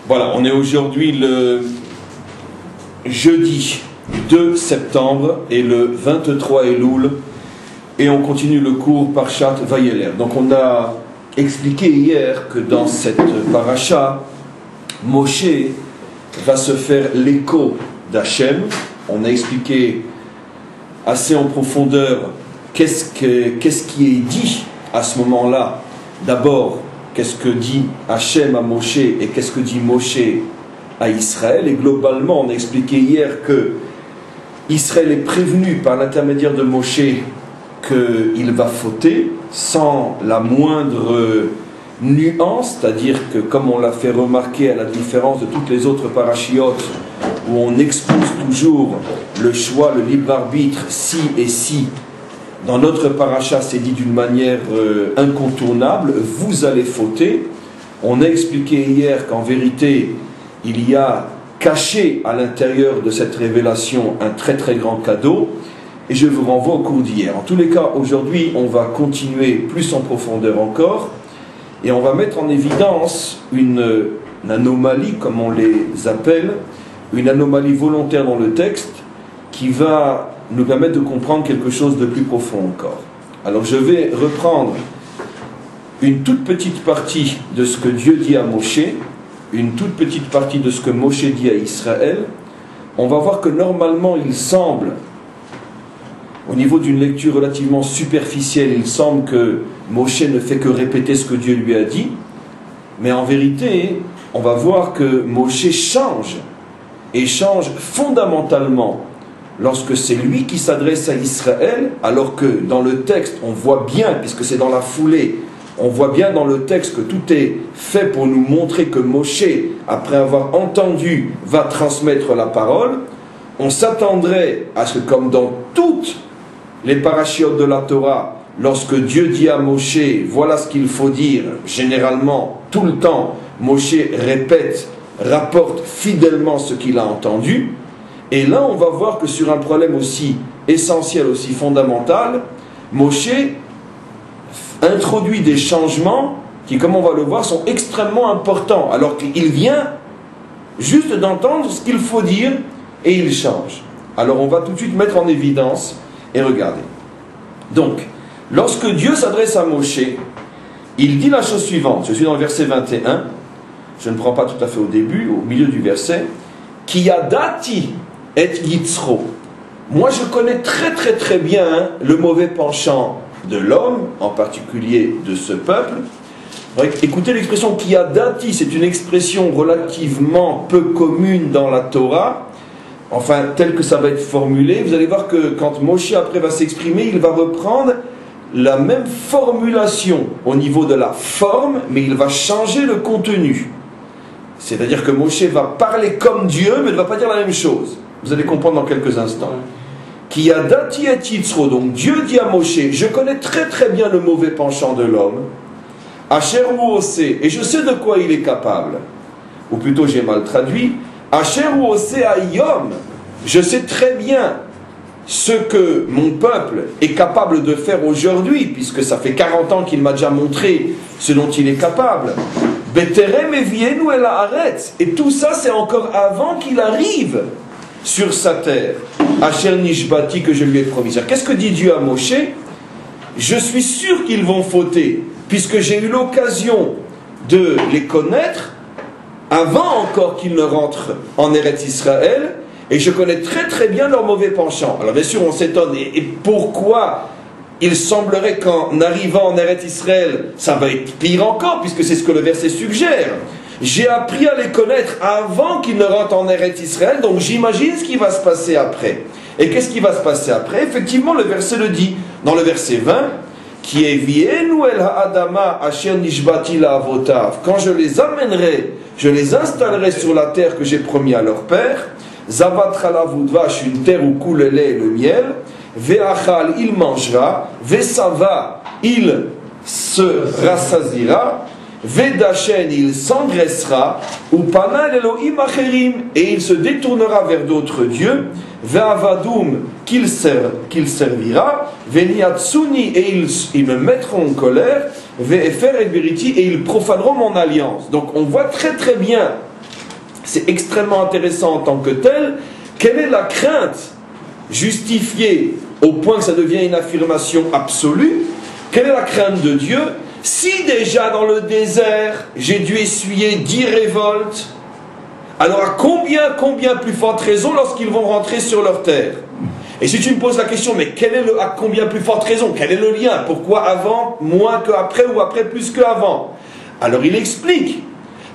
Voilà, on est aujourd'hui le jeudi 2 septembre et le 23 Elul et on continue le cours Parshat Vayeler. Donc on a expliqué hier que dans cette paracha, Moshe va se faire l'écho d'Hachem. On a expliqué assez en profondeur qu'est-ce qui est dit à ce moment-là. D'abord, qu'est-ce que dit Hachem à Moshe et qu'est-ce que dit Moshe à Israël. Et globalement, on a expliqué hier que Israël est prévenu par l'intermédiaire de Moshe qu'il va fauter sans la moindre nuance, c'est-à-dire que comme on l'a fait remarquer à la différence de toutes les autres parachiotes où on expose toujours le choix, le libre arbitre, si et si, dans notre paracha c'est dit d'une manière incontournable, vous allez fauter. On a expliqué hier qu'en vérité il y a caché à l'intérieur de cette révélation un très très grand cadeau, et je vous renvoie au cours d'hier. En tous les cas, aujourd'hui on va continuer plus en profondeur encore, et on va mettre en évidence une anomalie, comme on les appelle, une anomalie volontaire dans le texte, qui va nous permettre de comprendre quelque chose de plus profond encore. Alors je vais reprendre une toute petite partie de ce que Dieu dit à Moshe, une toute petite partie de ce que Moshe dit à Israël. On va voir que normalement il semble, au niveau d'une lecture relativement superficielle, il semble que Moshe ne fait que répéter ce que Dieu lui a dit, mais en vérité, on va voir que Moshe change, et change fondamentalement lorsque c'est lui qui s'adresse à Israël, alors que dans le texte, on voit bien, puisque c'est dans la foulée, on voit bien dans le texte que tout est fait pour nous montrer que Moshe, après avoir entendu, va transmettre la parole. On s'attendrait à ce que, comme dans toutes les parachiotes de la Torah, lorsque Dieu dit à Moshe, voilà ce qu'il faut dire, généralement, tout le temps, Moshe répète, rapporte fidèlement ce qu'il a entendu. Et là, on va voir que sur un problème aussi essentiel, aussi fondamental, Moshe introduit des changements qui, comme on va le voir, sont extrêmement importants, alors qu'il vient juste d'entendre ce qu'il faut dire et il change. Alors on va tout de suite mettre en évidence et regarder. Donc, lorsque Dieu s'adresse à Moshe, il dit la chose suivante. Je suis dans le verset 21, je ne prends pas tout à fait au début, au milieu du verset. Ki yadati et yitzro. Moi je connais très très très bien le mauvais penchant de l'homme, en particulier de ce peuple. Écoutez l'expression ki yadati, c'est une expression relativement peu commune dans la Torah, enfin tel que ça va être formulé. Vous allez voir que quand Moshe après va s'exprimer, il va reprendre la même formulation au niveau de la forme, mais il va changer le contenu. C'est-à-dire que Moshe va parler comme Dieu, mais ne va pas dire la même chose. Vous allez comprendre dans quelques instants. Ki yadati et yitzro, donc Dieu dit à Moshe, je connais très très bien le mauvais penchant de l'homme, Asher ou osé, et je sais de quoi il est capable. Ou plutôt j'ai mal traduit, Asher ou osé ayom, je sais très bien ce que mon peuple est capable de faire aujourd'hui, puisque ça fait 40 ans qu'il m'a déjà montré ce dont il est capable. Beterem evienu el haaretz, et tout ça c'est encore avant qu'il arrive sur sa terre. Asher nishbati, que je lui ai promis. Qu'est-ce que dit Dieu à Moshe? Je suis sûr qu'ils vont fauter, puisque j'ai eu l'occasion de les connaître avant encore qu'ils ne rentrent en Eretz Israël, et je connais très très bien leur mauvais penchant. Alors bien sûr on s'étonne, et pourquoi il semblerait qu'en arrivant en Eretz Israël, ça va être pire encore, puisque c'est ce que le verset suggère. J'ai appris à les connaître avant qu'ils ne rentrent en Eretz Israël, donc j'imagine ce qui va se passer après. Et qu'est-ce qui va se passer après? Effectivement, le verset le dit, dans le verset 20, qui est vienu el ha'adama asher nishbati la'avotav. Quand je les amènerai, je les installerai sur la terre que j'ai promis à leur père. Zavat chalav udvash, une terre où coule le lait et le miel. Ve'achal, il mangera. Ve'sava, il se rassasiera. Vedachen, il s'engraissera. Upanal Elohim acherim, et il se détournera vers d'autres dieux. Ve'avadum, qu'il servira. Ve'niatsuni, et ils me mettront en colère. Ve'efer et beriti, et ils profaneront mon alliance. Donc on voit très très bien c'est extrêmement intéressant en tant que tel. Quelle est la crainte justifiée au point que ça devient une affirmation absolue? Quelle est la crainte de Dieu? Si déjà dans le désert, j'ai dû essuyer 10 révoltes, alors à combien plus forte raison lorsqu'ils vont rentrer sur leur terre? Et si tu me poses la question, mais à combien plus forte raison? Quel est le lien? Pourquoi avant moins qu'après ou après plus qu'avant? Alors il explique.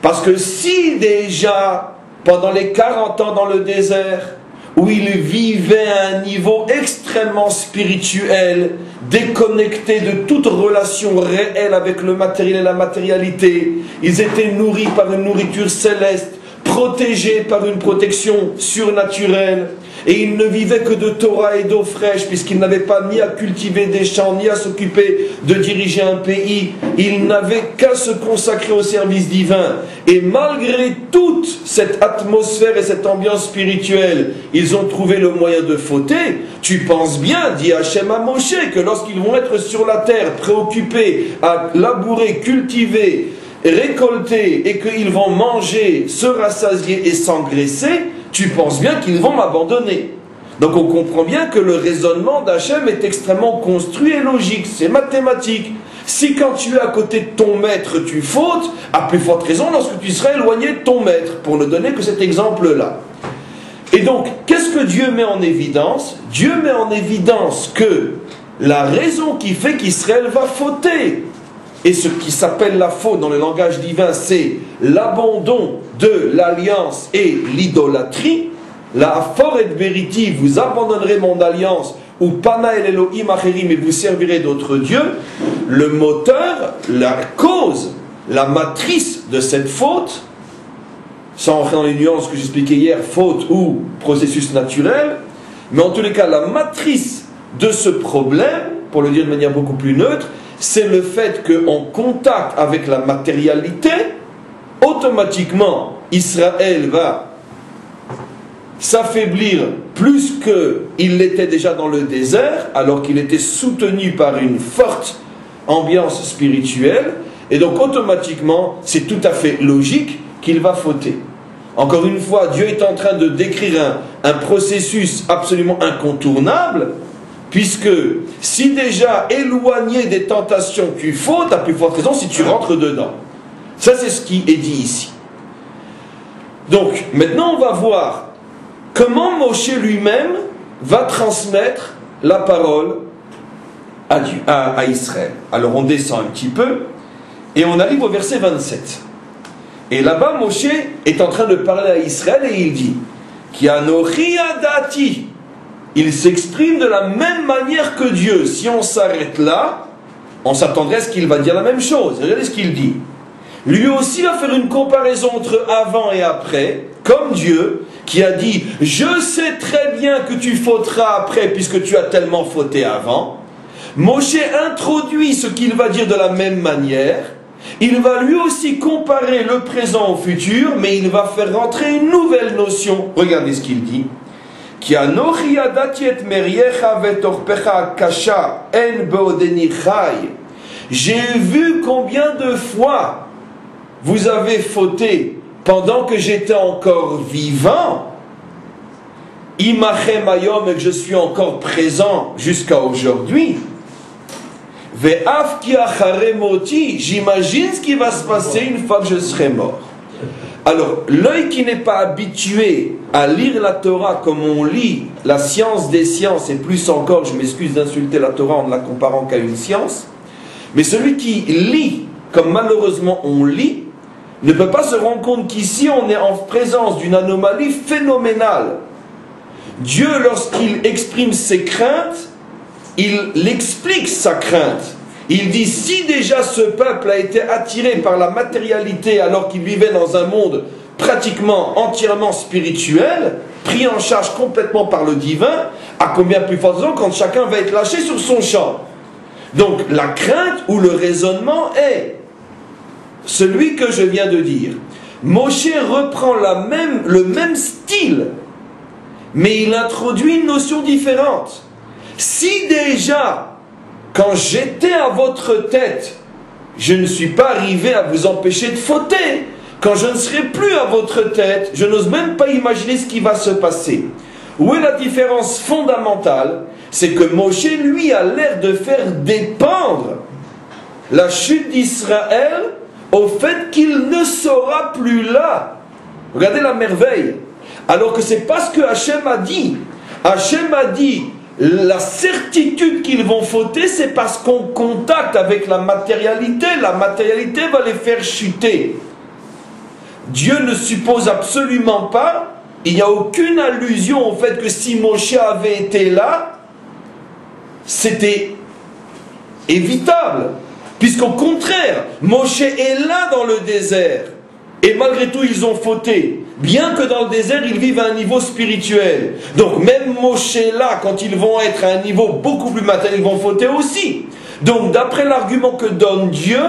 Parce que si déjà, pendant les 40 ans dans le désert, où il vivait à un niveau extrêmement spirituel, déconnecté de toute relation réelle avec le matériel et la matérialité, ils étaient nourris par une nourriture céleste, protégés par une protection surnaturelle, et ils ne vivaient que de Torah et d'eau fraîche, puisqu'ils n'avaient pas ni à cultiver des champs, ni à s'occuper de diriger un pays. Ils n'avaient qu'à se consacrer au service divin. Et malgré toute cette atmosphère et cette ambiance spirituelle, ils ont trouvé le moyen de fauter. Tu penses bien, dit Hachem à Moshe, que lorsqu'ils vont être sur la terre, préoccupés à labourer, cultiver, récolter, et qu'ils vont manger, se rassasier et s'engraisser, tu penses bien qu'ils vont m'abandonner. Donc on comprend bien que le raisonnement d'Hachem est extrêmement construit et logique, c'est mathématique. Si quand tu es à côté de ton maître, tu fautes, à plus forte raison lorsque tu seras éloigné de ton maître, pour ne donner que cet exemple-là. Et donc, qu'est-ce que Dieu met en évidence? Dieu met en évidence que la raison qui fait qu'Israël va fauter, et ce qui s'appelle la faute dans le langage divin, c'est l'abandon de l'alliance et l'idolâtrie. La forêt de vérité, vous abandonnerez mon alliance, ou pana el Elohim acherim, et vous servirez d'autres dieux. Le moteur, la cause, la matrice de cette faute, sans rentrer dans les nuances que j'expliquais hier, faute ou processus naturel, mais en tous les cas, la matrice de ce problème, pour le dire de manière beaucoup plus neutre, c'est le fait qu'en contact avec la matérialité, automatiquement, Israël va s'affaiblir plus qu'il l'était déjà dans le désert, alors qu'il était soutenu par une forte ambiance spirituelle, et donc automatiquement, c'est tout à fait logique qu'il va fauter. Encore une fois, Dieu est en train de décrire un processus absolument incontournable, puisque si déjà éloigné des tentations tu fautes, à plus forte raison si tu rentres dedans. Ça c'est ce qui est dit ici. Donc maintenant on va voir comment Moshe lui-même va transmettre la parole à Israël. Alors on descend un petit peu et on arrive au verset 27. Et là-bas Moshe est en train de parler à Israël et il dit Ki anochi adati. Il s'exprime de la même manière que Dieu. Si on s'arrête là, on s'attendrait à ce qu'il va dire la même chose. Regardez ce qu'il dit. Lui aussi va faire une comparaison entre avant et après, comme Dieu, qui a dit « Je sais très bien que tu fauteras après, puisque tu as tellement fauté avant. » Moshe introduit ce qu'il va dire de la même manière. Il va lui aussi comparer le présent au futur, mais il va faire rentrer une nouvelle notion. Regardez ce qu'il dit. J'ai vu combien de fois vous avez fauté pendant que j'étais encore vivant, imachem ayom, et que je suis encore présent jusqu'à aujourd'hui. Ve'af ki acharei moti, j'imagine ce qui va se passer une fois que je serai mort. Alors, l'œil qui n'est pas habitué à lire la Torah comme on lit la science des sciences, et plus encore, je m'excuse d'insulter la Torah en ne la comparant qu'à une science, mais celui qui lit comme malheureusement on lit, ne peut pas se rendre compte qu'ici on est en présence d'une anomalie phénoménale. Dieu, lorsqu'il exprime ses craintes, il explique sa crainte. Il dit, si déjà ce peuple a été attiré par la matérialité alors qu'il vivait dans un monde pratiquement entièrement spirituel, pris en charge complètement par le divin, à combien plus forte raison quand chacun va être lâché sur son champ. Donc la crainte ou le raisonnement est celui que je viens de dire. Moshe reprend le même style, mais il introduit une notion différente. Si déjà, quand j'étais à votre tête, je ne suis pas arrivé à vous empêcher de fauter, quand je ne serai plus à votre tête, je n'ose même pas imaginer ce qui va se passer. Où est la différence fondamentale? C'est que Moshe, lui, a l'air de faire dépendre la chute d'Israël au fait qu'il ne sera plus là. Regardez la merveille. Alors que c'est pas ce que Hachem a dit. Hachem a dit, la certitude qu'ils vont fauter, c'est parce qu'on contacte avec la matérialité va les faire chuter. Dieu ne suppose absolument pas, il n'y a aucune allusion au fait que si Moshe avait été là, c'était évitable. Puisqu'au contraire, Moshe est là dans le désert. Et malgré tout, ils ont fauté. Bien que dans le désert, ils vivent à un niveau spirituel. Donc même Moshe là, quand ils vont être à un niveau beaucoup plus matériel, ils vont fauter aussi. Donc d'après l'argument que donne Dieu,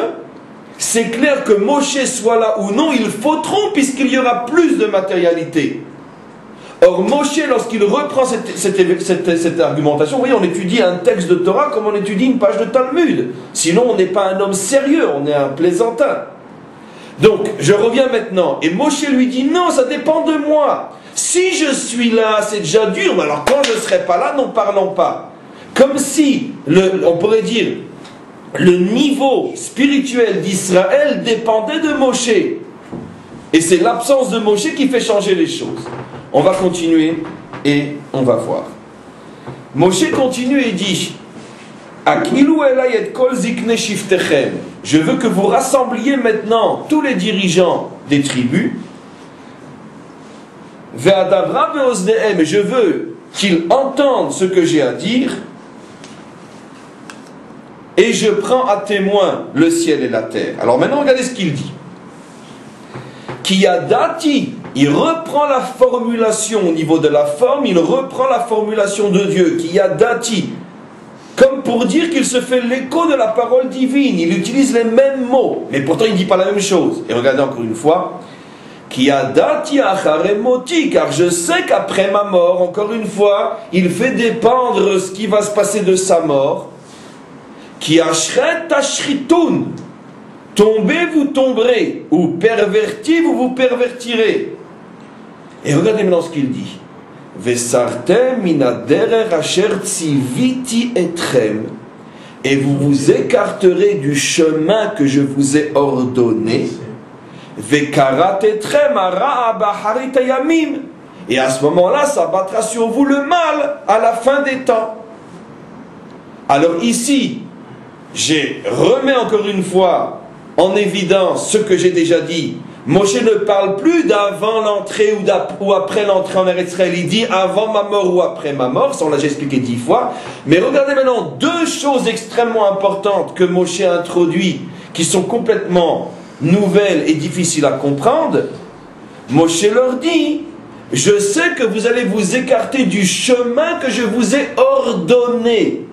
c'est clair que Moshe soit là ou non, ils fauteront puisqu'il y aura plus de matérialité. Or Moshe, lorsqu'il reprend cette argumentation, vous voyez, on étudie un texte de Torah comme on étudie une page de Talmud. Sinon on n'est pas un homme sérieux, on est un plaisantin. Donc, je reviens maintenant, et Moshe lui dit, non, ça dépend de moi. Si je suis là, c'est déjà dur, mais alors quand je ne serai pas là, n'en parlons pas. Comme si, on pourrait dire, le niveau spirituel d'Israël dépendait de Moshe. Et c'est l'absence de Moshe qui fait changer les choses. On va continuer, et on va voir. Moshe continue et dit, je veux que vous rassembliez maintenant tous les dirigeants des tribus. Et je veux qu'ils entendent ce que j'ai à dire. Et je prends à témoin le ciel et la terre. Alors maintenant, regardez ce qu'il dit. Kiyadati, il reprend la formulation au niveau de la forme, il reprend la formulation de Dieu. Kiyadati. Comme pour dire qu'il se fait l'écho de la parole divine. Il utilise les mêmes mots, mais pourtant il ne dit pas la même chose. Et regardez encore une fois. Car je sais qu'après ma mort, encore une fois, il fait dépendre ce qui va se passer de sa mort. Tombez, vous tomberez. Ou pervertis, vous vous pervertirez. Et regardez maintenant ce qu'il dit. Et vous vous écarterez du chemin que je vous ai ordonné. Et à ce moment-là, ça battra sur vous le mal à la fin des temps. Alors ici, j'ai remis encore une fois en évidence ce que j'ai déjà dit. Moshe ne parle plus d'avant l'entrée ou après l'entrée en Eretz Israël. Il dit avant ma mort ou après ma mort. Ça, on l'a déjà expliqué 10 fois. Mais regardez maintenant deux choses extrêmement importantes que Moshe a introduites, qui sont complètement nouvelles et difficiles à comprendre. Moshe leur dit, je sais que vous allez vous écarter du chemin que je vous ai ordonné.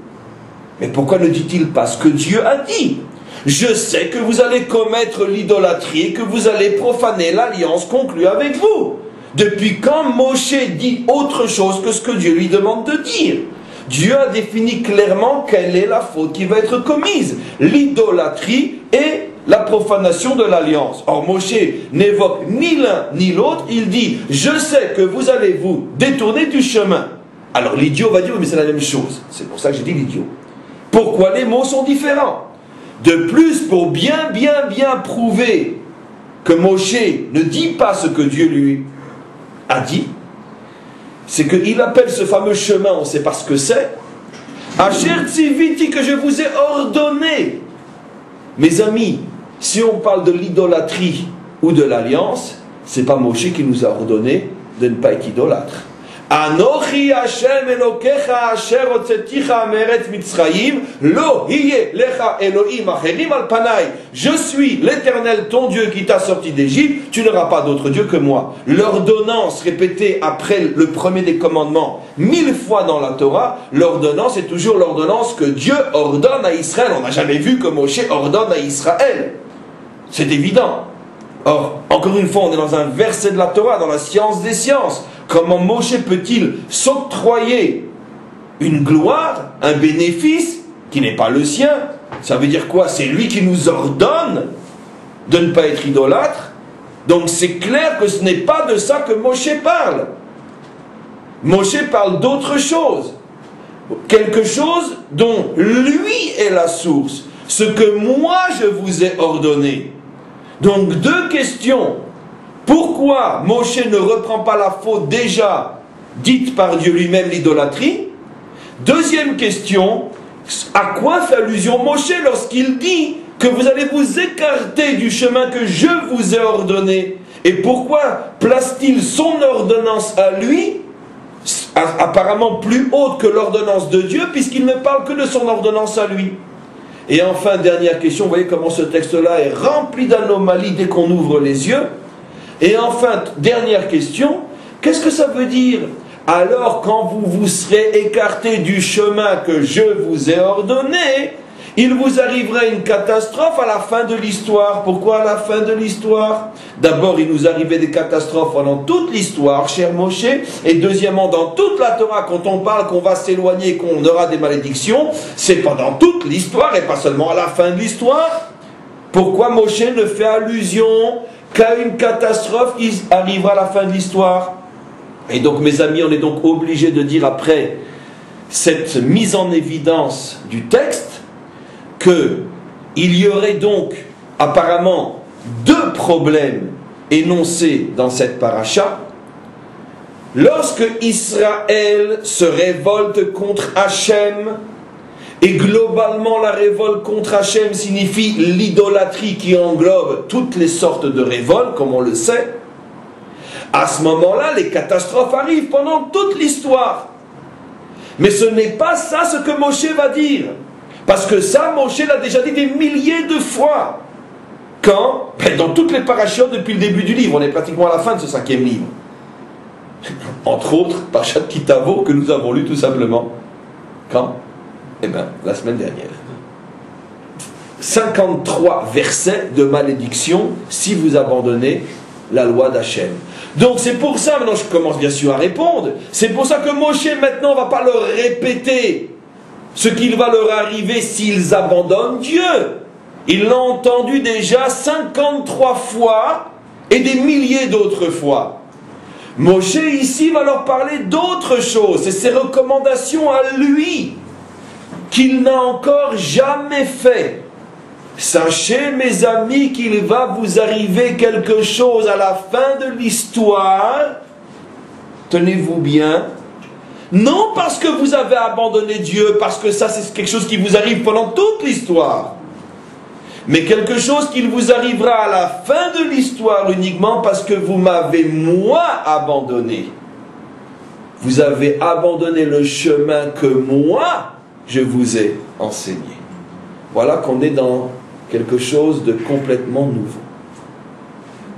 Mais pourquoi ne dit-il pas ce que Dieu a dit? Je sais que vous allez commettre l'idolâtrie et que vous allez profaner l'alliance conclue avec vous. Depuis quand Moshe dit autre chose que ce que Dieu lui demande de dire? Dieu a défini clairement quelle est la faute qui va être commise. L'idolâtrie et la profanation de l'alliance. Or Moshe n'évoque ni l'un ni l'autre. Il dit, je sais que vous allez vous détourner du chemin. Alors l'idiot va dire, mais c'est la même chose. C'est pour ça que j'ai dit l'idiot. Pourquoi les mots sont différents? De plus, pour bien prouver que Moshe ne dit pas ce que Dieu lui a dit, c'est qu'il appelle ce fameux chemin, on ne sait pas ce que c'est, Asher Tziviti, que je vous ai ordonné. Mes amis, si on parle de l'idolâtrie ou de l'alliance, c'est pas Moshe qui nous a ordonné de ne pas être idolâtre. Anochi Hashem Elokecha Asher Hotzeticha Meretz Mitzrayim Lo Hiye Lecha Elohim Acherim Al Panai. Je suis l'Éternel, ton Dieu qui t'a sorti d'Égypte. Tu n'auras pas d'autre Dieu que moi. L'ordonnance répétée après le premier des commandements 1000 fois dans la Torah, l'ordonnance est toujours l'ordonnance que Dieu ordonne à Israël. On n'a jamais vu que Moshe ordonne à Israël. C'est évident. Or, encore une fois, on est dans un verset de la Torah, dans la science des sciences. Comment Moshe peut-il s'octroyer une gloire, un bénéfice qui n'est pas le sien? Ça veut dire quoi? C'est lui qui nous ordonne de ne pas être idolâtre. Donc c'est clair que ce n'est pas de ça que Moshe parle. Moshe parle d'autre chose. Quelque chose dont lui est la source. Ce que moi je vous ai ordonné. Donc deux questions. Pourquoi Moshe ne reprend pas la faute déjà dite par Dieu lui-même, l'idolâtrie? Deuxième question, à quoi fait allusion Moshe lorsqu'il dit que vous allez vous écarter du chemin que je vous ai ordonné? Et pourquoi place-t-il son ordonnance à lui, apparemment plus haute que l'ordonnance de Dieu, puisqu'il ne parle que de son ordonnance à lui? Et enfin, dernière question, vous voyez comment ce texte-là est rempli d'anomalies dès qu'on ouvre les yeux. Et enfin, dernière question, qu'est-ce que ça veut dire? Alors, quand vous vous serez écarté du chemin que je vous ai ordonné, il vous arriverait une catastrophe à la fin de l'histoire. Pourquoi à la fin de l'histoire? D'abord, il nous arrivait des catastrophes pendant toute l'histoire, cher Moshe. Et deuxièmement, dans toute la Torah, quand on parle qu'on va s'éloigner, qu'on aura des malédictions, c'est pendant toute l'histoire et pas seulement à la fin de l'histoire. Pourquoi Moshe ne fait allusion qu'à une catastrophe qui arrivera à la fin de l'histoire? Et donc, mes amis, on est donc obligé de dire après cette mise en évidence du texte qu'il y aurait donc apparemment deux problèmes énoncés dans cette paracha. Lorsque Israël se révolte contre Hachem, et globalement la révolte contre Hachem signifie l'idolâtrie qui englobe toutes les sortes de révoltes, comme on le sait, à ce moment-là, les catastrophes arrivent pendant toute l'histoire. Mais ce n'est pas ça ce que Moshe va dire. Parce que ça, Moshe l'a déjà dit des milliers de fois. Quand? Dans toutes les parachutes depuis le début du livre. On est pratiquement à la fin de ce 5e livre. Entre autres, Parashat Ki Tavo, que nous avons lu tout simplement. Quand? Eh bien, la semaine dernière. 53 versets de malédiction si vous abandonnez la loi d'Hachem. Donc c'est pour ça, maintenant je commence bien sûr à répondre, c'est pour ça que Moshe maintenant ne va pas leur répéter ce qu'il va leur arriver s'ils abandonnent Dieu. Il l'a entendu déjà 53 fois et des milliers d'autres fois. Moshe ici va leur parler d'autre chose, c'est ses recommandations à lui qu'il n'a encore jamais fait. Sachez, mes amis, qu'il va vous arriver quelque chose à la fin de l'histoire. Tenez-vous bien. Non parce que vous avez abandonné Dieu, parce que ça c'est quelque chose qui vous arrive pendant toute l'histoire. Mais quelque chose qui vous arrivera à la fin de l'histoire uniquement parce que vous m'avez moi abandonné. Vous avez abandonné le chemin que moi je vous ai enseigné. Voilà qu'on est dans quelque chose de complètement nouveau.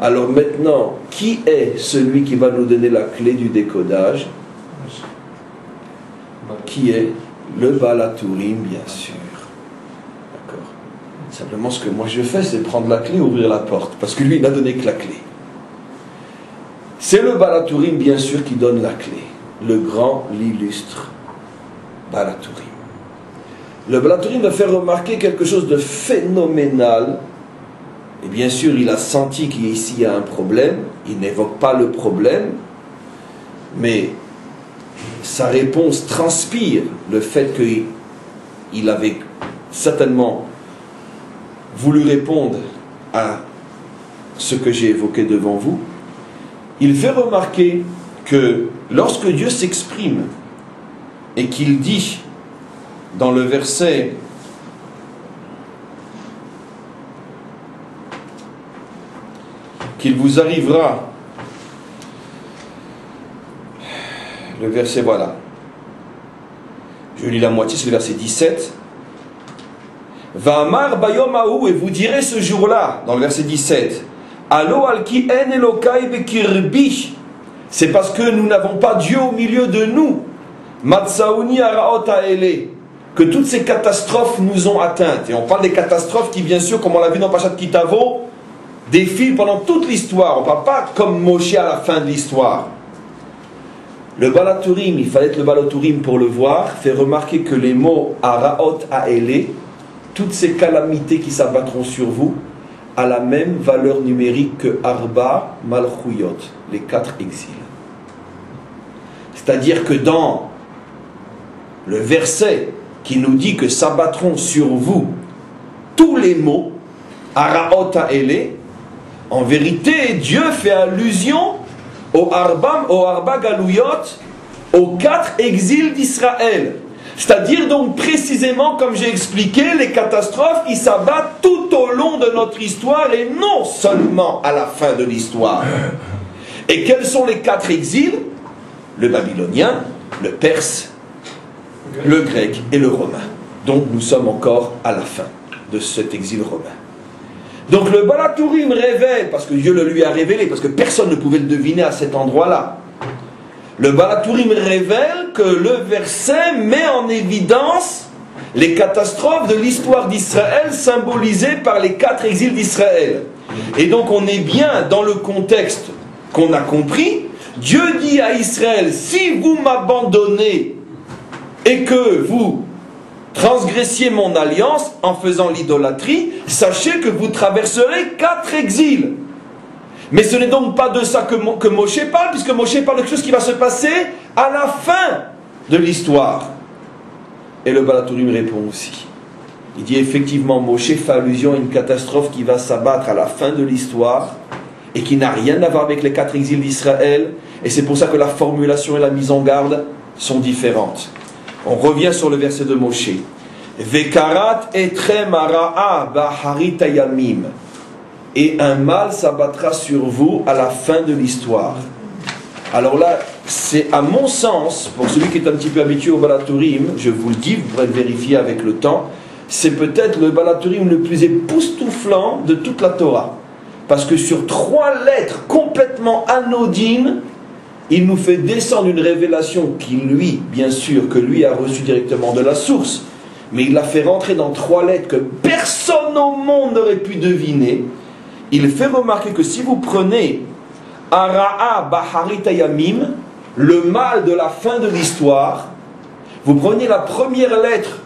Alors maintenant, qui est celui qui va nous donner la clé du décodage? Qui est? Le Baal HaTurim, bien sûr. D'accord. Simplement, ce que moi je fais, c'est prendre la clé et ouvrir la porte. Parce que lui, il n'a donné que la clé. C'est le Baal HaTurim, bien sûr, qui donne la clé. Le grand, l'illustre Baal HaTurim. Le Baal HaTurim va faire remarquer quelque chose de phénoménal. Et bien sûr, il a senti qu'ici il y a un problème. Il n'évoque pas le problème. Mais sa réponse transpire le fait qu'il avait certainement voulu répondre à ce que j'ai évoqué devant vous. Il fait remarquer que lorsque Dieu s'exprime et qu'il dit dans le verset qu'il vous arrivera, le verset voilà, je lis la moitié, c'est le verset 17. Va'amar bayom ha'u, et vous direz ce jour-là, dans le verset 17, Allo al ki en Elokai bekirbi, c'est parce que nous n'avons pas Dieu au milieu de nous. Matsaouni araot ha'ele, que toutes ces catastrophes nous ont atteintes. Et on parle des catastrophes qui, bien sûr, comme on l'a vu dans Parashat Ki Tavo, défilent pendant toute l'histoire. On ne parle pas comme Moshe à la fin de l'histoire. Le Baal HaTurim, il fallait être le Baal HaTurim pour le voir, fait remarquer que les mots araot ha'ele, toutes ces calamités qui s'abattront sur vous, a la même valeur numérique que Arba Malchuyot, les 4 exils. C'est-à-dire que dans le verset qui nous dit que s'abattront sur vous tous les mots, Araot Ha'ele, en vérité, Dieu fait allusion au Arba Galouyot, aux 4 exils d'Israël. C'est-à-dire donc précisément, comme j'ai expliqué, les catastrophes qui s'abattent tout au long de notre histoire et non seulement à la fin de l'histoire. Et quels sont les 4 exils? Le babylonien, le perse, le grec et le romain. Donc nous sommes encore à la fin de cet exil romain. Donc le Baal HaTurim révèle, parce que Dieu le lui a révélé, parce que personne ne pouvait le deviner à cet endroit-là. Le Baal HaTurim révèle que le verset met en évidence les catastrophes de l'histoire d'Israël symbolisées par les 4 exils d'Israël. Et donc on est bien dans le contexte qu'on a compris. Dieu dit à Israël, si vous m'abandonnez et que vous transgressiez mon alliance en faisant l'idolâtrie, sachez que vous traverserez 4 exils. Mais ce n'est donc pas de ça que Moshe parle, puisque Moshe parle de quelque chose qui va se passer à la fin de l'histoire. Et le Baal HaTurim répond aussi. Il dit effectivement, Moshe fait allusion à une catastrophe qui va s'abattre à la fin de l'histoire et qui n'a rien à voir avec les 4 exils d'Israël. Et c'est pour ça que la formulation et la mise en garde sont différentes. On revient sur le verset de Moshe. Vekarat etrem ara'a baharit hayamim. Et un mal s'abattra sur vous à la fin de l'histoire. Alors là, c'est à mon sens, pour celui qui est un petit peu habitué au Baal HaTurim, je vous le dis, vous pourrez le vérifier avec le temps, c'est peut-être le Baal HaTurim le plus époustouflant de toute la Torah. Parce que sur 3 lettres complètement anodines, il nous fait descendre une révélation qui lui, bien sûr, que lui a reçue directement de la source, mais il l'a fait rentrer dans 3 lettres que personne au monde n'aurait pu deviner. Il fait remarquer que si vous prenez Ara'a Baharit Hayamim, le mal de la fin de l'histoire, vous prenez la première lettre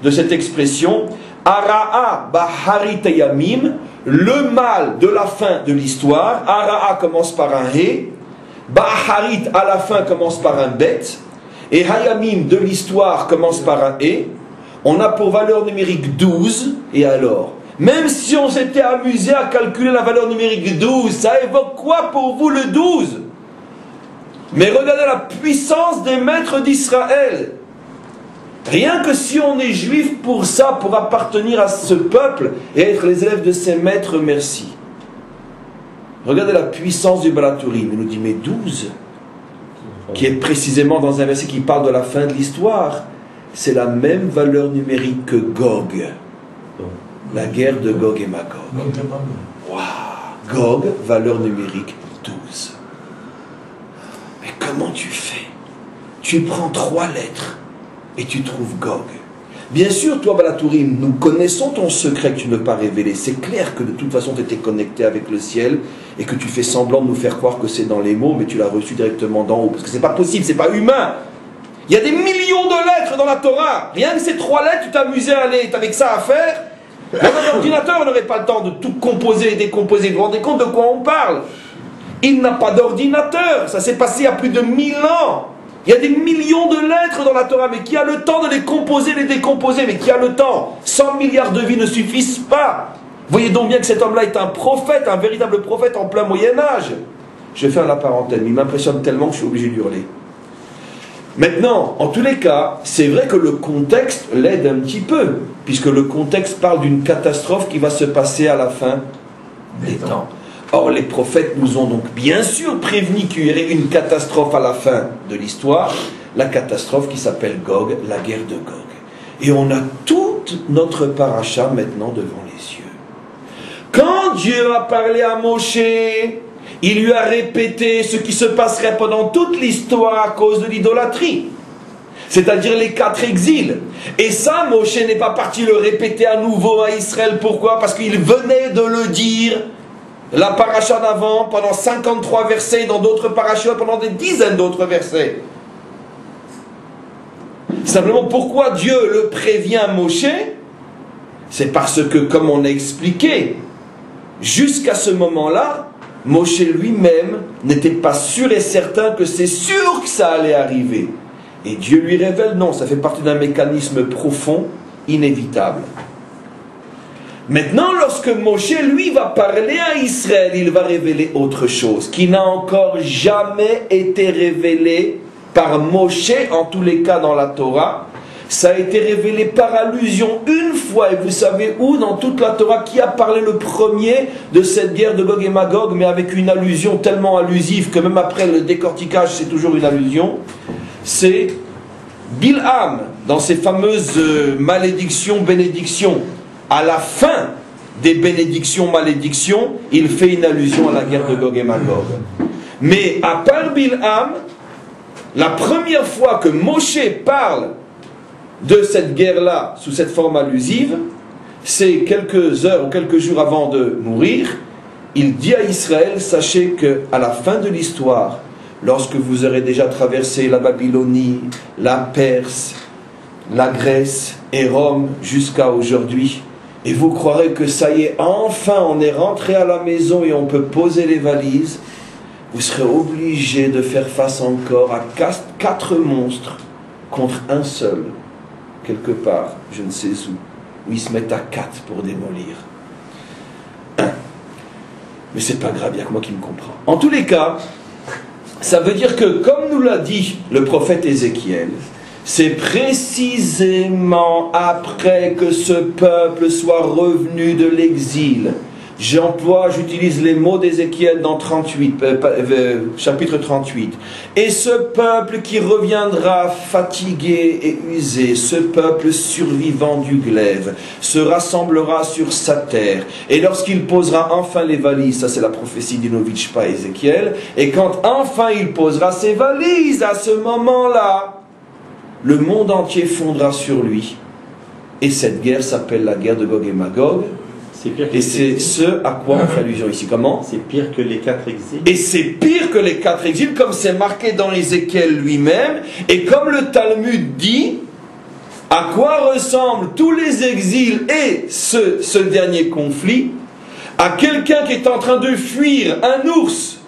de cette expression, Ara'a Baharit Hayamim, le mal de la fin de l'histoire. Ara'a commence par un He, Baharit à la fin commence par un Bet, et Hayamim de l'histoire commence par un E. On a pour valeur numérique 12, et alors même si on s'était amusé à calculer la valeur numérique 12, ça évoque quoi pour vous le 12? Mais regardez la puissance des maîtres d'Israël. Rien que si on est juif pour ça, pour appartenir à ce peuple et être les élèves de ses maîtres, merci. Regardez la puissance du Baal HaTurim. Il nous dit, mais 12, qui est précisément dans un verset qui parle de la fin de l'histoire, c'est la même valeur numérique que Gog. La guerre de Gog et Magog. Waouh! Gog, valeur numérique 12. Mais comment tu fais? Tu prends 3 lettres et tu trouves Gog. Bien sûr, toi, Baal HaTurim, nous connaissons ton secret que tu ne veux pas révéler. C'est clair que de toute façon, tu étais connecté avec le ciel et que tu fais semblant de nous faire croire que c'est dans les mots, mais tu l'as reçu directement d'en haut. Parce que c'est pas possible, c'est pas humain. Il y a des millions de lettres dans la Torah. Rien que ces 3 lettres, tu t'amusais à aller, t'avais que ça à faire. Dans un ordinateur, on n'aurait pas le temps de tout composer et décomposer. Vous vous rendez compte de quoi on parle? Il n'a pas d'ordinateur. Ça s'est passé il y a plus de 1000 ans. Il y a des millions de lettres dans la Torah, mais qui a le temps de les composer, les décomposer? Mais qui a le temps? 100 milliards de vies ne suffisent pas. Vous voyez donc bien que cet homme-là est un prophète, un véritable prophète en plein Moyen-Âge. Je vais faire la parenthèse, mais il m'impressionne tellement que je suis obligé d'hurler. Maintenant, en tous les cas, c'est vrai que le contexte l'aide un petit peu, puisque le contexte parle d'une catastrophe qui va se passer à la fin des temps. Or, les prophètes nous ont donc bien sûr prévenu qu'il y aurait une catastrophe à la fin de l'histoire, la catastrophe qui s'appelle Gog, la guerre de Gog. Et on a toute notre paracha maintenant devant les yeux. Quand Dieu a parlé à Moshe, il lui a répété ce qui se passerait pendant toute l'histoire à cause de l'idolâtrie. C'est-à-dire les 4 exils. Et ça, Moshe n'est pas parti le répéter à nouveau à Israël. Pourquoi? Parce qu'il venait de le dire, la paracha d'avant, pendant 53 versets, dans d'autres parachas, pendant des dizaines d'autres versets. Simplement, pourquoi Dieu le prévient Moshe? C'est parce que, comme on a expliqué, jusqu'à ce moment-là, Moshe lui-même n'était pas sûr et certain que c'est sûr que ça allait arriver. Et Dieu lui révèle, non, ça fait partie d'un mécanisme profond, inévitable. Maintenant, lorsque Moshe, lui, va parler à Israël, il va révéler autre chose, qui n'a encore jamais été révélé par Moshe, en tous les cas dans la Torah. Ça a été révélé par allusion une fois, et vous savez où, dans toute la Torah, qui a parlé le premier de cette guerre de Gog et Magog, mais avec une allusion tellement allusive que même après le décortiquage, c'est toujours une allusion. C'est Bilham, dans ses fameuses malédictions, bénédictions. À la fin des bénédictions, malédictions, il fait une allusion à la guerre de Gog et Magog. Mais à part Bilham, la première fois que Moshe parle de cette guerre-là, sous cette forme allusive, c'est quelques heures ou quelques jours avant de mourir. Il dit à Israël, sachez qu'à la fin de l'histoire, lorsque vous aurez déjà traversé la Babylonie, la Perse, la Grèce et Rome jusqu'à aujourd'hui, et vous croirez que ça y est, enfin on est rentré à la maison et on peut poser les valises, vous serez obligé de faire face encore à 4 monstres contre un seul, quelque part, je ne sais où ils se mettent à 4 pour démolir. Mais c'est pas grave, il n'y a que moi qui me comprends. En tous les cas, ça veut dire que, comme nous l'a dit le prophète Ézéchiel, c'est précisément après que ce peuple soit revenu de l'exil. J'utilise les mots d'Ézéchiel dans chapitre 38. Et ce peuple qui reviendra fatigué et usé, ce peuple survivant du glaive, se rassemblera sur sa terre. Et lorsqu'il posera enfin les valises, ça c'est la prophétie d'Inovitch, pas Ézéchiel, et quand enfin il posera ses valises, à ce moment-là, le monde entier fondra sur lui. Et cette guerre s'appelle la guerre de Gog et Magog. Et c'est ce à quoi on fait allusion ici. Comment? C'est pire que les 4 exils. Et c'est pire que les 4 exils, comme c'est marqué dans Ézéchiel lui-même, et comme le Talmud dit, à quoi ressemblent tous les exils et ce dernier conflit? À quelqu'un qui est en train de fuir un ours,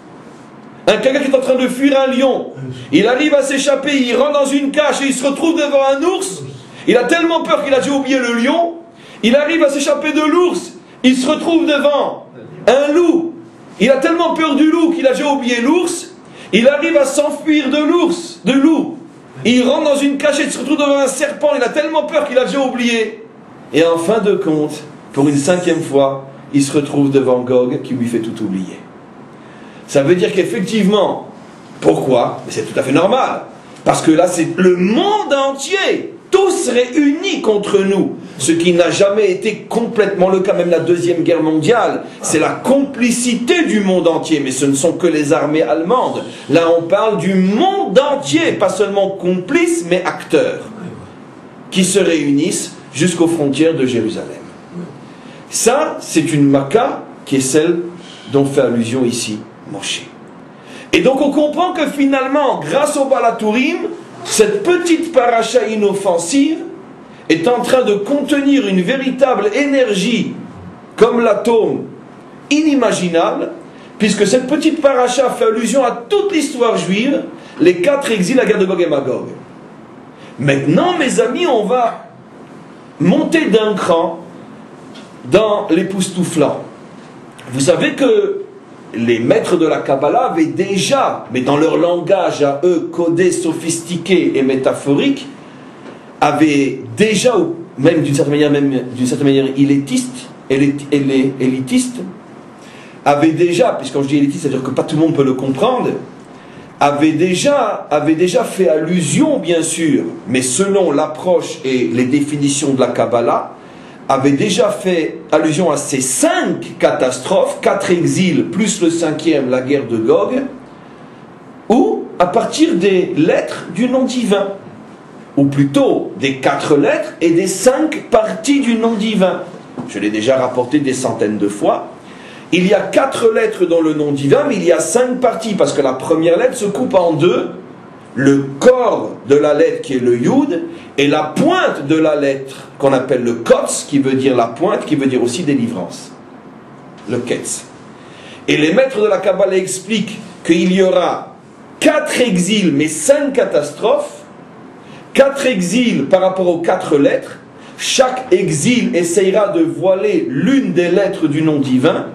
quelqu'un qui est en train de fuir un lion, il arrive à s'échapper, il rentre dans une cache et il se retrouve devant un ours, il a tellement peur qu'il a déjà oublié le lion, il arrive à s'échapper de l'ours, il se retrouve devant un loup, il a tellement peur du loup qu'il a déjà oublié l'ours, il arrive à s'enfuir de loup, il rentre dans une cachette, il se retrouve devant un serpent, il a tellement peur qu'il a déjà oublié, et en fin de compte, pour une 5e fois, il se retrouve devant Gog qui lui fait tout oublier. Ça veut dire qu'effectivement, pourquoi? Mais c'est tout à fait normal. Parce que là, c'est le monde entier, tous réunis contre nous. Ce qui n'a jamais été complètement le cas, même la Deuxième Guerre mondiale. C'est la complicité du monde entier, mais ce ne sont que les armées allemandes. Là, on parle du monde entier, pas seulement complices, mais acteurs, qui se réunissent jusqu'aux frontières de Jérusalem. Ça, c'est une Maca qui est celle dont fait allusion ici Moshe. Et donc on comprend que finalement, grâce au Balatourim, cette petite paracha inoffensive est en train de contenir une véritable énergie, comme l'atome, inimaginable, puisque cette petite paracha fait allusion à toute l'histoire juive, les 4 exils, la guerre de Gog et Magog. Maintenant, mes amis, on va monter d'un cran dans l'époustouflant. Vous savez que les maîtres de la Kabbalah avaient déjà, mais dans leur langage à eux codé, sophistiqué et métaphorique, avaient déjà, ou même d'une certaine manière élitiste, avaient déjà, puisque quand je dis élitiste, c'est-à-dire que pas tout le monde peut le comprendre, avaient déjà fait allusion, bien sûr, mais selon l'approche et les définitions de la Kabbalah, avait déjà fait allusion à ces 5 catastrophes, 4 exils, plus le 5e, la guerre de Gog, ou à partir des lettres du nom divin, ou plutôt des 4 lettres et des 5 parties du nom divin. Je l'ai déjà rapporté des centaines de fois. Il y a 4 lettres dans le nom divin, mais il y a 5 parties, parce que la première lettre se coupe en 2, le corps de la lettre qui est le Yud, et la pointe de la lettre qu'on appelle le Kotz, qui veut dire la pointe, qui veut dire aussi délivrance. le Ketz. Et les maîtres de la Kabbalah expliquent qu'il y aura 4 exils, mais 5 catastrophes. 4 exils par rapport aux 4 lettres. Chaque exil essayera de voiler l'une des lettres du nom divin.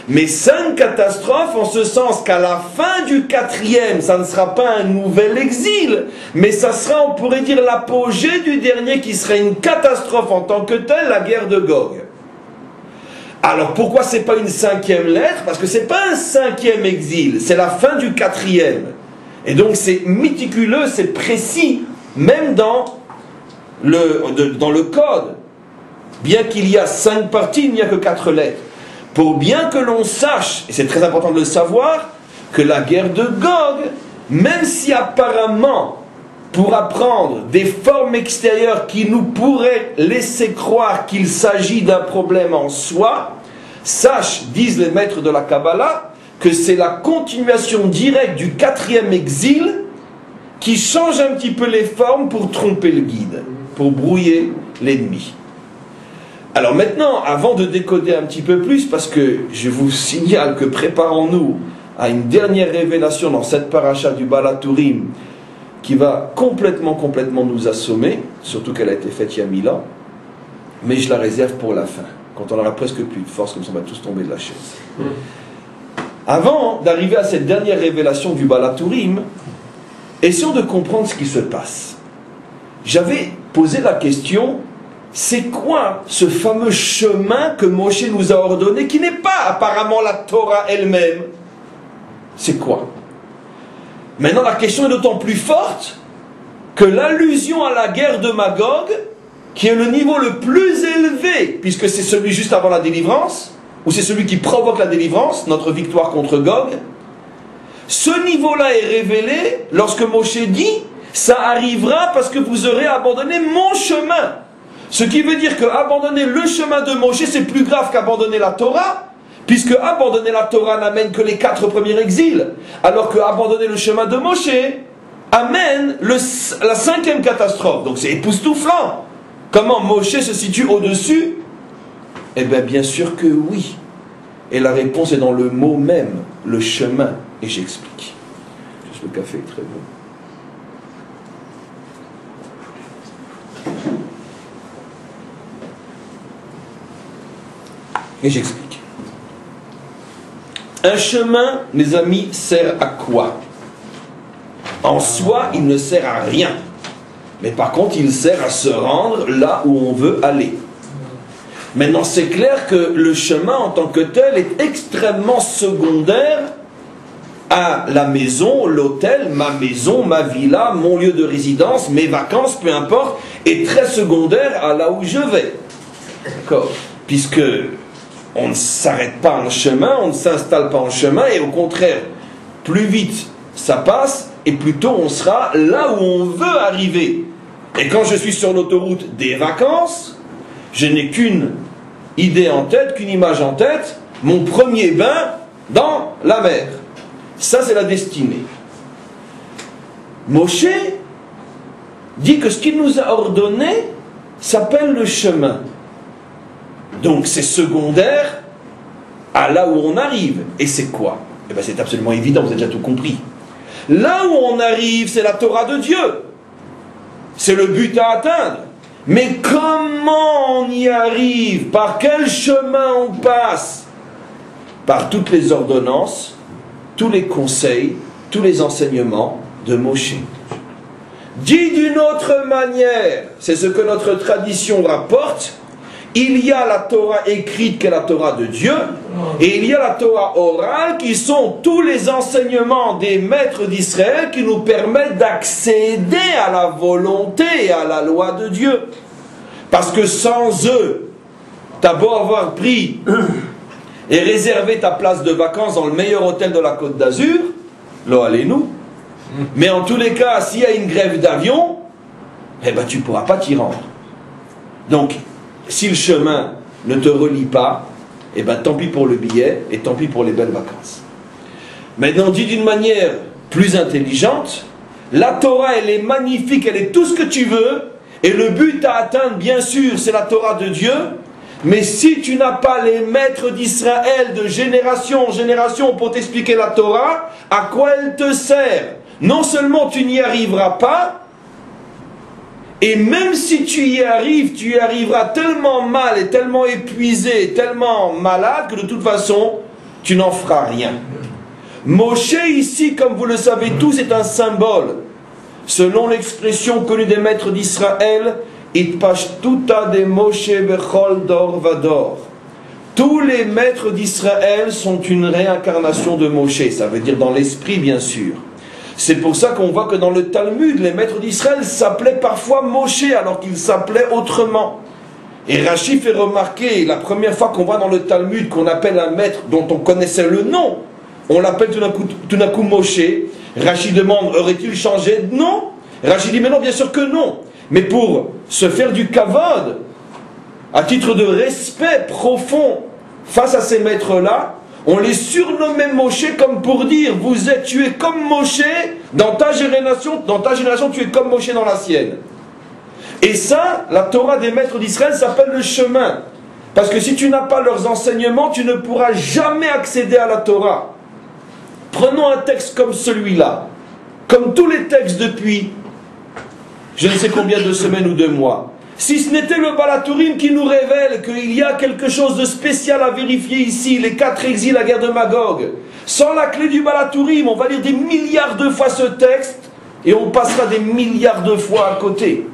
Mais 5 catastrophes en ce sens qu'à la fin du 4e, ça ne sera pas un nouvel exil, mais ça sera, on pourrait dire, l'apogée du dernier qui serait une catastrophe en tant que telle, la guerre de Gog. Alors pourquoi c'est pas une 5e lettre? Parce que c'est pas un 5e exil, c'est la fin du 4e. Et donc c'est méticuleux, c'est précis, même dans le code. Bien qu'il y a 5 parties, il n'y a que 4 lettres. Pour bien que l'on sache, et c'est très important de le savoir, que la guerre de Gog, même si apparemment pourra prendre des formes extérieures qui nous pourraient laisser croire qu'il s'agit d'un problème en soi, sache, disent les maîtres de la Kabbalah, que c'est la continuation directe du 4e exil qui change un petit peu les formes pour tromper le guide, pour brouiller l'ennemi. Alors maintenant, avant de décoder un petit peu plus, parce que je vous signale que préparons-nous à une dernière révélation dans cette paracha du Balaturim qui va complètement nous assommer, surtout qu'elle a été faite il y a 1000 ans, mais je la réserve pour la fin, quand on aura presque plus de force, comme ça on va tous tomber de la chaise. Avant d'arriver à cette dernière révélation du Balaturim, essayons de comprendre ce qui se passe. J'avais posé la question, c'est quoi ce fameux chemin que Moshe nous a ordonné, qui n'est pas apparemment la Torah elle-même? C'est quoi? Maintenant la question est d'autant plus forte que l'allusion à la guerre de Magog, qui est le niveau le plus élevé, puisque c'est celui juste avant la délivrance, ou c'est celui qui provoque la délivrance, notre victoire contre Gog, ce niveau-là est révélé lorsque Moshe dit « ça arrivera parce que vous aurez abandonné mon chemin ». Ce qui veut dire que abandonner le chemin de Moshe, c'est plus grave qu'abandonner la Torah, puisque abandonner la Torah n'amène que les 4 premiers exils, alors que abandonner le chemin de Moshe amène la 5e catastrophe. Donc c'est époustouflant. Comment Moshe se situe au-dessus? Eh bien sûr que oui. Et la réponse est dans le mot même, le chemin. Et j'explique. Juste le café est très bon. Et j'explique. Un chemin, mes amis, sert à quoi? En soi, il ne sert à rien. Mais par contre, il sert à se rendre là où on veut aller. Maintenant, c'est clair que le chemin en tant que tel est extrêmement secondaire à la maison, l'hôtel, ma maison, ma villa, mon lieu de résidence, mes vacances, peu importe, est très secondaire à là où je vais. D'accord? Puisque on ne s'arrête pas en chemin, on ne s'installe pas en chemin, et au contraire, plus vite ça passe, et plus tôt on sera là où on veut arriver. Et quand je suis sur l'autoroute des vacances, je n'ai qu'une idée en tête, qu'une image en tête, mon premier bain dans la mer. Ça c'est la destinée. Moshe dit que ce qu'il nous a ordonné s'appelle le chemin. Donc c'est secondaire à là où on arrive. Et c'est quoi? Eh bien c'est absolument évident, vous avez déjà tout compris. Là où on arrive, c'est la Torah de Dieu. C'est le but à atteindre. Mais comment on y arrive? Par quel chemin on passe? Par toutes les ordonnances, tous les conseils, tous les enseignements de Moshe. Dit d'une autre manière, c'est ce que notre tradition rapporte, il y a la Torah écrite qui est la Torah de Dieu, et il y a la Torah orale qui sont tous les enseignements des maîtres d'Israël qui nous permettent d'accéder à la volonté et à la loi de Dieu. Parce que sans eux, t'as beau avoir pris et réservé ta place de vacances dans le meilleur hôtel de la Côte d'Azur, lo allez-nous, mais en tous les cas, s'il y a une grève d'avion, eh ben tu ne pourras pas t'y rendre. Donc, si le chemin ne te relie pas, eh ben tant pis pour le billet et tant pis pour les belles vacances. Maintenant, dit d'une manière plus intelligente, la Torah, elle est magnifique, elle est tout ce que tu veux, et le but à atteindre, bien sûr, c'est la Torah de Dieu, Mais si tu n'as pas les maîtres d'Israël de génération en génération pour t'expliquer la Torah, à quoi elle te sert? Non seulement tu n'y arriveras pas, et même si tu y arriveras tellement mal et tellement épuisé, et tellement malade que de toute façon, tu n'en feras rien. Moshe ici, comme vous le savez tous, est un symbole. Selon l'expression connue des maîtres d'Israël, Itpashtuta de Moshe bechol dor vador. Tous les maîtres d'Israël sont une réincarnation de Moshe, ça veut dire dans l'esprit bien sûr. C'est pour ça qu'on voit que dans le Talmud, les maîtres d'Israël s'appelaient parfois Moshe alors qu'ils s'appelaient autrement. Et Rashi fait remarquer, la première fois qu'on voit dans le Talmud qu'on appelle un maître dont on connaissait le nom, on l'appelle tout d'un coup Moshe. Rashi demande, aurait-il changé? Non. Rashi dit, mais non, bien sûr que non. Mais pour se faire du kavod, à titre de respect profond face à ces maîtres-là, on les surnommait Moshe comme pour dire, tu es comme Moshe dans ta génération tu es comme Moshe dans la sienne. Et ça, la Torah des maîtres d'Israël s'appelle le chemin. Parce que si tu n'as pas leurs enseignements, tu ne pourras jamais accéder à la Torah. Prenons un texte comme celui-là, comme tous les textes depuis je ne sais combien de semaines ou de mois. Si ce n'était le Baal HaTurim qui nous révèle qu'il y a quelque chose de spécial à vérifier ici, les 4 exils, la guerre de Magog, sans la clé du Baal HaTurim, on va lire des milliards de fois ce texte et on passera des milliards de fois à côté.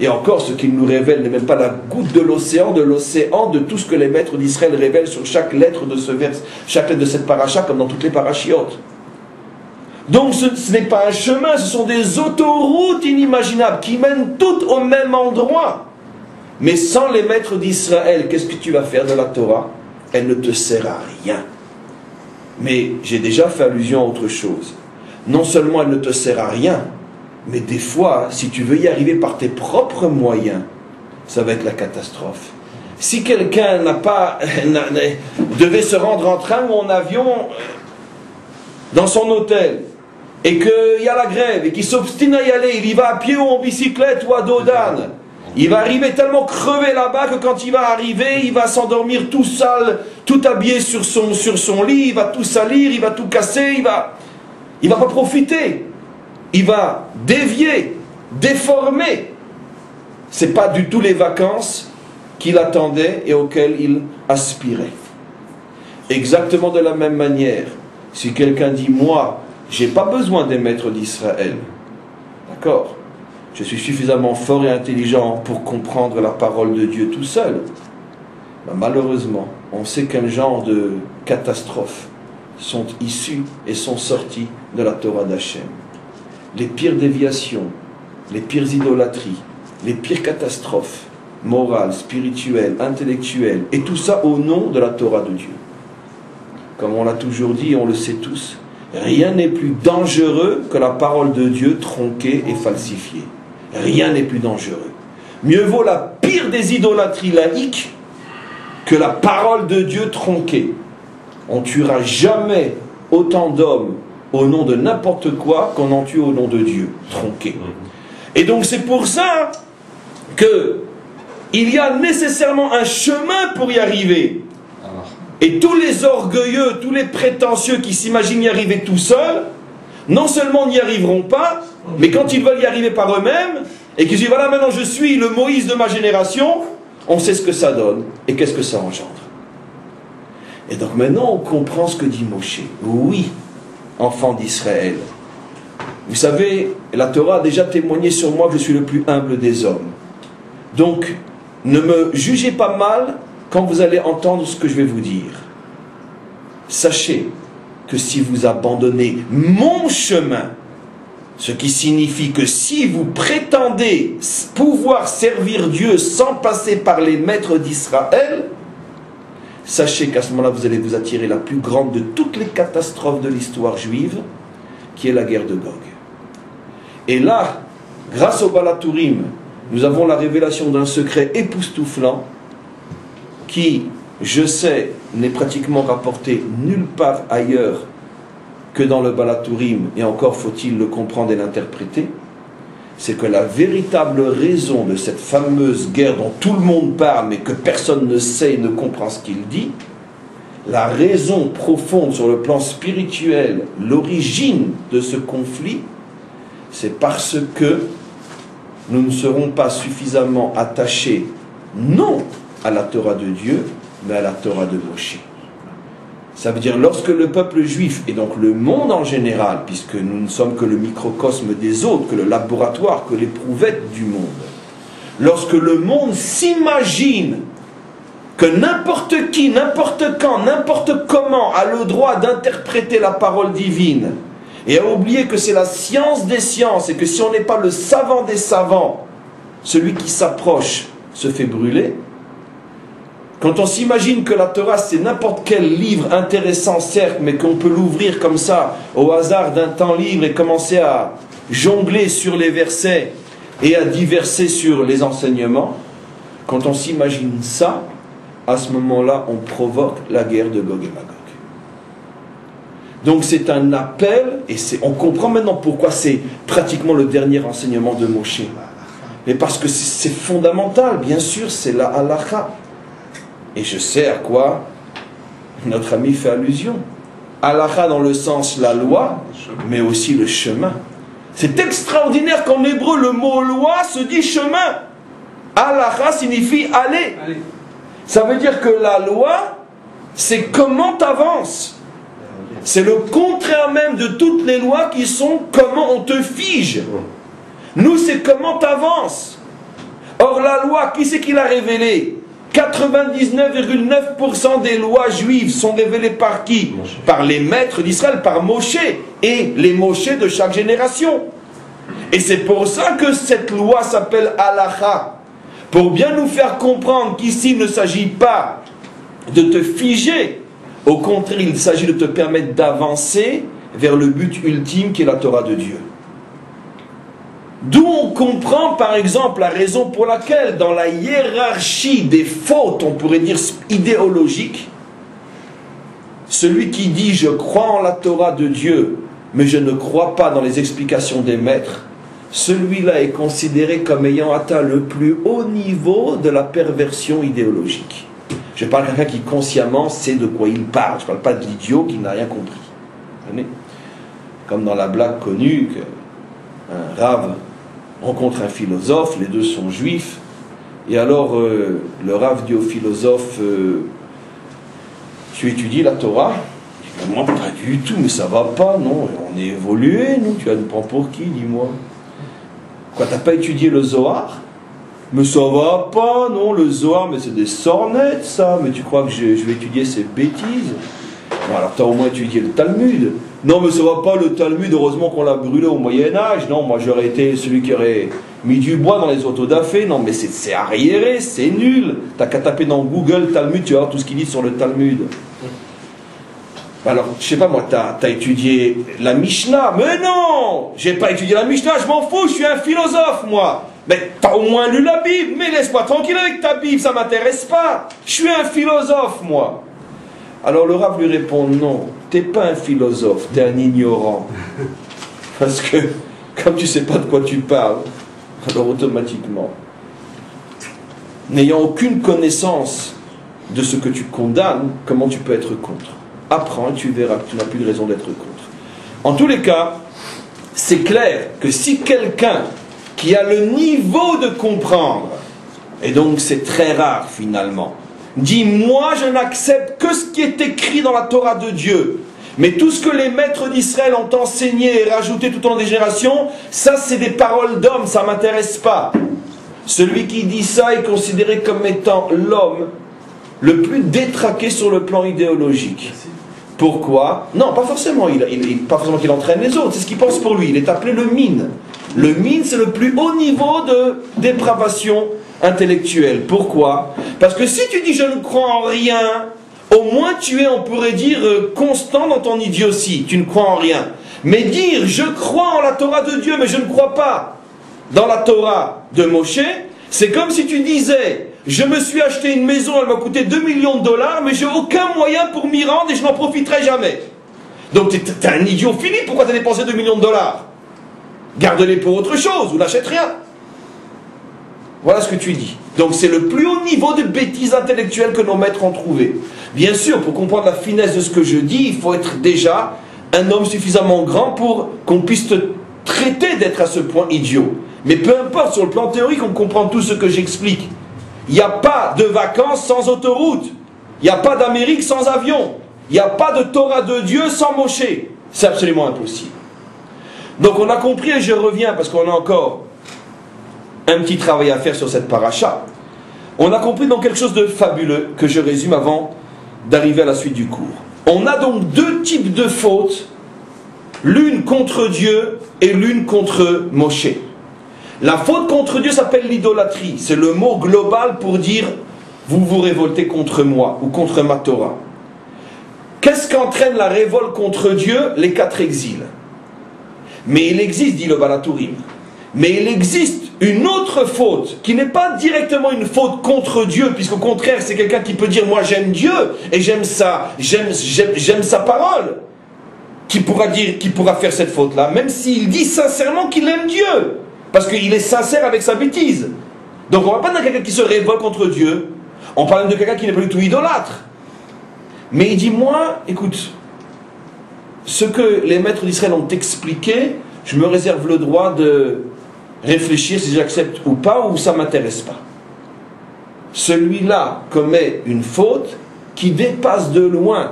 Et encore, ce qu'il nous révèle n'est même pas la goutte de l'océan de tout ce que les maîtres d'Israël révèlent sur chaque lettre de ce vers, chaque lettre de cette paracha, comme dans toutes les parachiotes. Donc ce n'est pas un chemin, ce sont des autoroutes inimaginables qui mènent toutes au même endroit. Mais sans les maîtres d'Israël, qu'est-ce que tu vas faire de la Torah? Elle ne te sert à rien. Mais j'ai déjà fait allusion à autre chose. Non seulement elle ne te sert à rien, mais des fois, si tu veux y arriver par tes propres moyens, ça va être la catastrophe. Si quelqu'un devait se rendre en train ou en avion dans son hôtel, et qu'il y a la grève, et qu'il s'obstine à y aller, il y va à pied ou en bicyclette ou à dos d'âne, il va arriver tellement crevé là-bas que quand il va arriver, il va s'endormir tout sale, tout habillé sur son lit, il va tout salir, il va tout casser, il va pas profiter. Il va dévier, déformer. Ce n'est pas du tout les vacances qu'il attendait et auxquelles il aspirait. Exactement de la même manière, si quelqu'un dit, moi, je n'ai pas besoin des maîtres d'Israël, d'accord, je suis suffisamment fort et intelligent pour comprendre la parole de Dieu tout seul. Ben, malheureusement, on sait quel genre de catastrophes sont issues et sont sorties de la Torah d'Hachem. Les pires déviations, les pires idolâtries, les pires catastrophes morales, spirituelles, intellectuelles, et tout ça au nom de la Torah de Dieu. Comme on l'a toujours dit, et on le sait tous, rien n'est plus dangereux que la parole de Dieu tronquée et falsifiée. Rien n'est plus dangereux. Mieux vaut la pire des idolâtries laïques que la parole de Dieu tronquée. On ne tuera jamais autant d'hommes au nom de n'importe quoi qu'on en tue au nom de Dieu, tronqué. Et donc c'est pour ça que il y a nécessairement un chemin pour y arriver. Et tous les orgueilleux, tous les prétentieux qui s'imaginent y arriver tout seuls, non seulement n'y arriveront pas, mais quand ils veulent y arriver par eux-mêmes, et qu'ils disent voilà maintenant je suis le Moïse de ma génération, on sait ce que ça donne et qu'est-ce que ça engendre. Et donc maintenant on comprend ce que dit Moshe. Oui, enfant d'Israël. Vous savez, la Torah a déjà témoigné sur moi que je suis le plus humble des hommes. Donc, ne me jugez pas mal quand vous allez entendre ce que je vais vous dire. Sachez que si vous abandonnez mon chemin, ce qui signifie que si vous prétendez pouvoir servir Dieu sans passer par les maîtres d'Israël, sachez qu'à ce moment-là, vous allez vous attirer la plus grande de toutes les catastrophes de l'histoire juive, qui est la guerre de Gog. Et là, grâce au Baal HaTurim, nous avons la révélation d'un secret époustouflant qui, je sais, n'est pratiquement rapporté nulle part ailleurs que dans le Baal HaTurim, et encore faut-il le comprendre et l'interpréter. c'est que la véritable raison de cette fameuse guerre dont tout le monde parle, mais que personne ne sait et ne comprend ce qu'il dit, la raison profonde sur le plan spirituel, l'origine de ce conflit, c'est parce que nous ne serons pas suffisamment attachés, non à la Torah de Dieu, mais à la Torah de Moshe. Ça veut dire lorsque le peuple juif, et donc le monde en général, puisque nous ne sommes que le microcosme des autres, que le laboratoire, que l'éprouvette du monde, lorsque le monde s'imagine que n'importe qui, n'importe quand, n'importe comment a le droit d'interpréter la parole divine, et a oublié que c'est la science des sciences, et que si on n'est pas le savant des savants, celui qui s'approche se fait brûler. Quand on s'imagine que la Torah c'est n'importe quel livre intéressant certes, mais qu'on peut l'ouvrir comme ça, au hasard d'un temps libre, et commencer à jongler sur les versets, et à diverser sur les enseignements, quand on s'imagine ça, à ce moment-là, on provoque la guerre de Gog et Magog. Donc c'est un appel, et on comprend maintenant pourquoi c'est pratiquement le dernier enseignement de Moshe. Mais parce que c'est fondamental, bien sûr, c'est la halakha. Et je sais à quoi notre ami fait allusion. Halakha dans le sens la loi, mais aussi le chemin. C'est extraordinaire qu'en hébreu, le mot loi se dit chemin. Halakha signifie aller. Ça veut dire que la loi, c'est comment tu avances. C'est le contraire même de toutes les lois qui sont comment on te fige. Nous, c'est comment tu avances. Or, la loi, qui c'est qui l'a révélée? 99,9% des lois juives sont révélées par qui? Par les maîtres d'Israël, par Moshe, et les Moshe de chaque génération. Et c'est pour ça que cette loi s'appelle halakha, pour bien nous faire comprendre qu'ici il ne s'agit pas de te figer, au contraire il s'agit de te permettre d'avancer vers le but ultime qui est la Torah de Dieu. D'où on comprend par exemple la raison pour laquelle dans la hiérarchie des fautes, on pourrait dire idéologiques, celui qui dit je crois en la Torah de Dieu mais je ne crois pas dans les explications des maîtres, celui-là est considéré comme ayant atteint le plus haut niveau de la perversion idéologique. Je parle de quelqu'un qui consciemment sait de quoi il parle, je ne parle pas de l'idiot qui n'a rien compris. Vous voyez ? Comme dans la blague connue qu'un rave rencontre un philosophe, les deux sont juifs, et alors le rave dit au philosophe tu étudies la Torah? Il dit, moi pas du tout, mais ça va pas, non, on est évolué, nous, tu vas nous prendre pour qui, dis-moi? Quoi, t'as pas étudié le Zohar? Mais ça va pas, non, le Zohar, mais c'est des sornettes, ça, mais tu crois que je vais étudier ces bêtises? Bon, alors t'as au moins étudié le Talmud. Non, mais ça va pas, le Talmud, heureusement qu'on l'a brûlé au Moyen-Âge. Non, moi j'aurais été celui qui aurait mis du bois dans les autodafés. Non, mais c'est arriéré, c'est nul. T'as qu'à taper dans Google Talmud, tu vas voir tout ce qu'il dit sur le Talmud. Alors, je sais pas moi, t'as étudié la Mishnah. Mais non, j'ai pas étudié la Mishnah, je m'en fous, je suis un philosophe, moi. Mais t'as au moins lu la Bible, mais laisse-moi tranquille avec ta Bible, ça m'intéresse pas. Je suis un philosophe, moi. Alors le Rav lui répond, non, t'es pas un philosophe, t'es un ignorant. Parce que, comme tu sais pas de quoi tu parles, alors automatiquement, n'ayant aucune connaissance de ce que tu condamnes, comment tu peux être contre? Apprends et tu verras que tu n'as plus de raison d'être contre. En tous les cas, c'est clair que si quelqu'un qui a le niveau de comprendre, et donc c'est très rare finalement, dit moi je n'accepte que ce qui est écrit dans la Torah de Dieu, mais tout ce que les maîtres d'Israël ont enseigné et rajouté tout au long des générations, ça c'est des paroles d'homme, ça ne m'intéresse pas. Celui qui dit ça est considéré comme étant l'homme le plus détraqué sur le plan idéologique. Pourquoi? Non, pas forcément, pas forcément qu'il entraîne les autres, c'est ce qu'il pense pour lui, il est appelé le mine. Le mine c'est le plus haut niveau de dépravation intellectuelle. Pourquoi? Parce que si tu dis je ne crois en rien, au moins tu es, on pourrait dire, constant dans ton idiotie, tu ne crois en rien. Mais dire je crois en la Torah de Dieu mais je ne crois pas dans la Torah de Moshe, c'est comme si tu disais je me suis acheté une maison, elle m'a coûté 2 millions de dollars, mais j'ai aucun moyen pour m'y rendre et je n'en profiterai jamais. Donc t'es un idiot fini, pourquoi t'as dépensé 2 millions de dollars? Garde-les pour autre chose, ou n'achète rien. Voilà ce que tu dis. Donc c'est le plus haut niveau de bêtise intellectuelle que nos maîtres ont trouvé. Bien sûr, pour comprendre la finesse de ce que je dis, il faut être déjà un homme suffisamment grand pour qu'on puisse te traiter d'être à ce point idiot. Mais peu importe, sur le plan théorique, on comprend tout ce que j'explique. Il n'y a pas de vacances sans autoroute. Il n'y a pas d'Amérique sans avion. Il n'y a pas de Torah de Dieu sans Moshe. C'est absolument impossible. Donc on a compris, et je reviens parce qu'on a encore un petit travail à faire sur cette paracha. On a compris donc quelque chose de fabuleux que je résume avant d'arriver à la suite du cours. On a donc deux types de fautes, l'une contre Dieu et l'une contre Moshe. La faute contre Dieu s'appelle l'idolâtrie. C'est le mot global pour dire vous vous révoltez contre moi ou contre ma Torah. Qu'est-ce qu'entraîne la révolte contre Dieu? Les 4 exils. Mais il existe, dit le Baal HaTurim, mais il existe une autre faute qui n'est pas directement une faute contre Dieu, puisqu'au contraire c'est quelqu'un qui peut dire moi j'aime Dieu et j'aime sa parole, qui pourra faire cette faute-là, même s'il dit sincèrement qu'il aime Dieu, parce qu'il est sincère avec sa bêtise. Donc on ne va pas dire quelqu'un qui se révolte contre Dieu, on parle de quelqu'un qui n'est pas du tout idolâtre. Mais il dit moi, écoute, ce que les maîtres d'Israël ont expliqué, je me réserve le droit de réfléchir si j'accepte ou pas, ou ça ne m'intéresse pas. Celui-là commet une faute qui dépasse de loin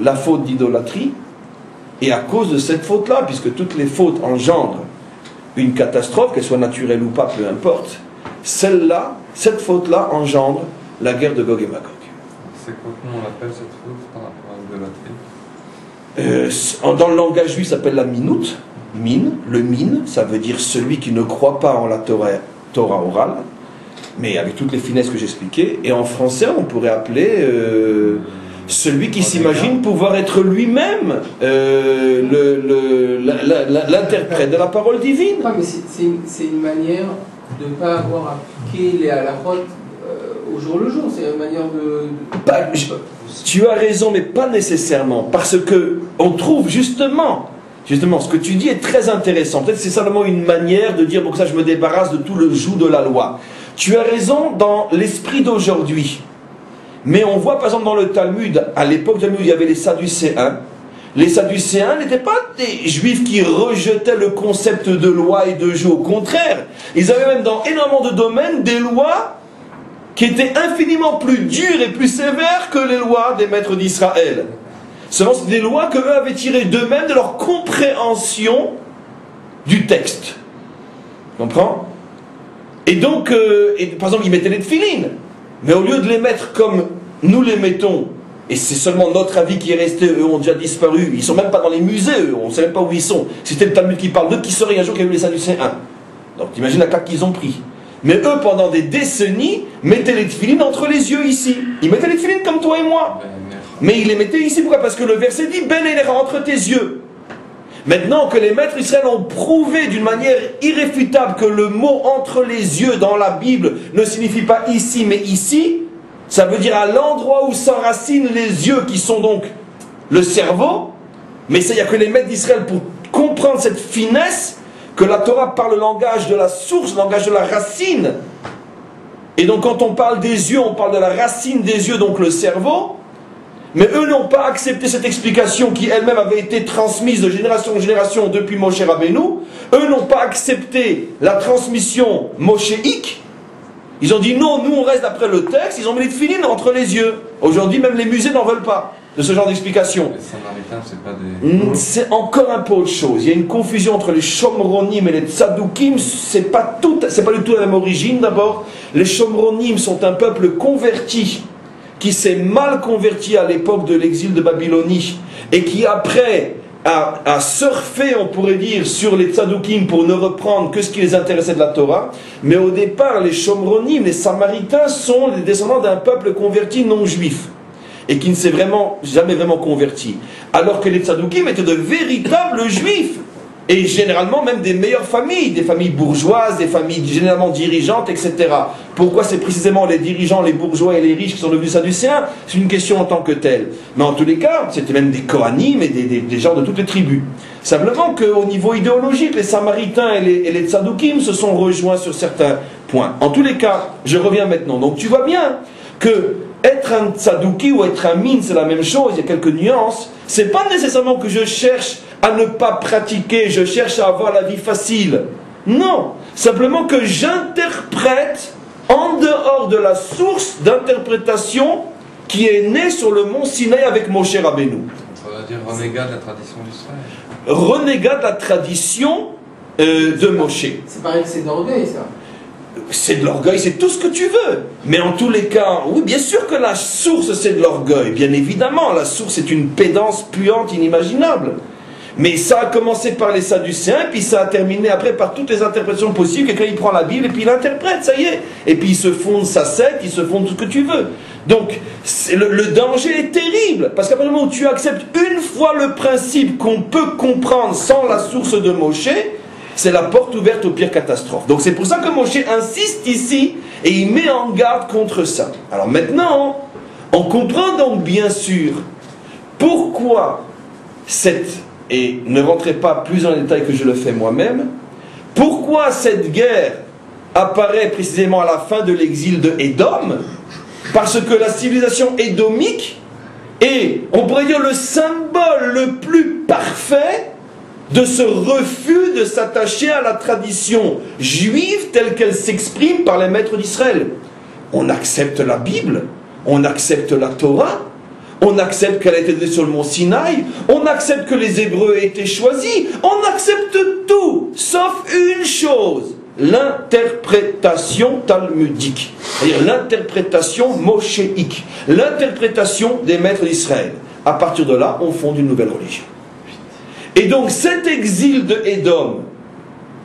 la faute d'idolâtrie, et à cause de cette faute-là, puisque toutes les fautes engendrent une catastrophe, qu'elle soit naturelle ou pas, peu importe, celle-là, cette faute-là engendre la guerre de Gog et Magog. C'est quoi qu'on appelle cette faute par rapport à l'idolâtrie? Dans le langage juif, ça s'appelle la minoute. Mine, le mine, ça veut dire celui qui ne croit pas en la Torah orale, mais avec toutes les finesses que j'expliquais. Et en français, on pourrait appeler celui qui s'imagine pouvoir être lui-même l'interprète de la parole divine. Ah, mais c'est une manière de ne pas avoir appliqué les halakhot au jour le jour. C'est une manière de... Tu as raison, mais pas nécessairement. Parce que on trouve justement, ce que tu dis est très intéressant. Peut-être c'est simplement une manière de dire, bon, que ça je me débarrasse de tout le joug de la loi. Tu as raison dans l'esprit d'aujourd'hui. Mais on voit par exemple dans le Talmud, à l'époque du Talmud, il y avait les Sadducéens. Les Sadducéens n'étaient pas des juifs qui rejetaient le concept de loi et de joug. Au contraire, ils avaient même dans énormément de domaines des lois qui étaient infiniment plus dures et plus sévères que les lois des maîtres d'Israël. Seulement, c'est des lois qu'eux avaient tirées d'eux-mêmes de leur compréhension du texte. Tu comprends? Et donc, par exemple, ils mettaient les tefilines. Mais au lieu de les mettre comme nous les mettons, et c'est seulement notre avis qui est resté, eux ont déjà disparu, ils ne sont même pas dans les musées, eux, on ne sait même pas où ils sont. C'était le Talmud qui parle d'eux, qui serait un jour qu'il y a eu les Sadducéens. Donc, t'imagines la claque qu'ils ont pris. Mais eux, pendant des décennies, mettaient les tefilines entre les yeux ici. Ils mettaient les tefilines comme toi et moi. Mais ils les mettaient ici, pourquoi? Parce que le verset dit « Ben elera entre tes yeux ». Maintenant que les maîtres Israël ont prouvé d'une manière irréfutable que le mot « entre les yeux » dans la Bible ne signifie pas ici, mais ici, ça veut dire à l'endroit où s'enracinent les yeux, qui sont donc le cerveau. Mais il n'y a que les maîtres d'Israël pour comprendre cette finesse, que la Torah parle le langage de la source, le langage de la racine. Et donc quand on parle des yeux, on parle de la racine des yeux, donc le cerveau. Mais eux n'ont pas accepté cette explication qui elle-même avait été transmise de génération en génération depuis Moshe Rabbeinu. Eux n'ont pas accepté la transmission moshéique. Ils ont dit non, nous on reste d'après le texte, ils ont mis les tefilines entre les yeux. Aujourd'hui même les musées n'en veulent pas de ce genre d'explication. Les Samaritains, c'est pas des... C'est encore un peu autre chose. Il y a une confusion entre les Shomronim et les Tzadukim. C'est pas du tout la même origine d'abord. Les Shomronim sont un peuple converti, qui s'est mal converti à l'époque de l'exil de Babylonie, et qui après a surfé, on pourrait dire, sur les Tzadukim pour ne reprendre que ce qui les intéressait de la Torah. Mais au départ, les Shomronim, les Samaritains, sont les descendants d'un peuple converti non juif, et qui ne s'est jamais vraiment converti. Alors que les Tzadukim étaient de véritables juifs, Et généralement même des meilleures familles, des familles bourgeoises, des familles généralement dirigeantes, etc. Pourquoi c'est précisément les dirigeants, les bourgeois et les riches qui sont devenus sadducéens? C'est une question en tant que telle. Mais en tous les cas, c'était même des Kohanim et des gens de toutes les tribus. Simplement qu'au niveau idéologique, les Samaritains et les Tzadoukim se sont rejoints sur certains points. En tous les cas, je reviens maintenant. Donc tu vois bien que être un Tzadouki ou être un Min, c'est la même chose, il y a quelques nuances. C'est pas nécessairement que je cherche à ne pas pratiquer, je cherche à avoir la vie facile. Non, simplement que j'interprète en dehors de la source d'interprétation qui est née sur le mont Sinaï avec Moshe Rabbeinu. Ça veut dire renégat de la tradition d'Israël. Renégat de la tradition de Moshe. C'est pareil que c'est d'orgueil, ça. C'est de l'orgueil, c'est tout ce que tu veux. Mais en tous les cas, oui, bien sûr que la source c'est de l'orgueil. Bien évidemment, la source est une pédance puante inimaginable. Mais ça a commencé par les Sadducéens, puis ça a terminé après par toutes les interprétations possibles. Quelqu'un il prend la Bible et puis il l'interprète, ça y est. Et puis il se fonde sa secte, il se fonde tout ce que tu veux. Donc le danger est terrible, parce qu'à partir du moment où tu acceptes une fois le principe qu'on peut comprendre sans la source de Moshe, c'est la porte ouverte aux pires catastrophes. Donc c'est pour ça que Moshe insiste ici et il met en garde contre ça. Alors maintenant, on comprend donc bien sûr pourquoi et ne rentrez pas plus dans les détails que je le fais moi-même, pourquoi cette guerre apparaît précisément à la fin de l'exil de Édom, parce que la civilisation édomique est, on pourrait dire, le symbole le plus parfait de ce refus de s'attacher à la tradition juive telle qu'elle s'exprime par les maîtres d'Israël. On accepte la Bible, on accepte la Torah, on accepte qu'elle a été donnée sur le mont Sinaï, on accepte que les Hébreux aient été choisis, on accepte tout, sauf une chose, l'interprétation talmudique, c'est-à-dire l'interprétation moshéique, l'interprétation des maîtres d'Israël. À partir de là, on fonde une nouvelle religion. Et donc cet exil de Édom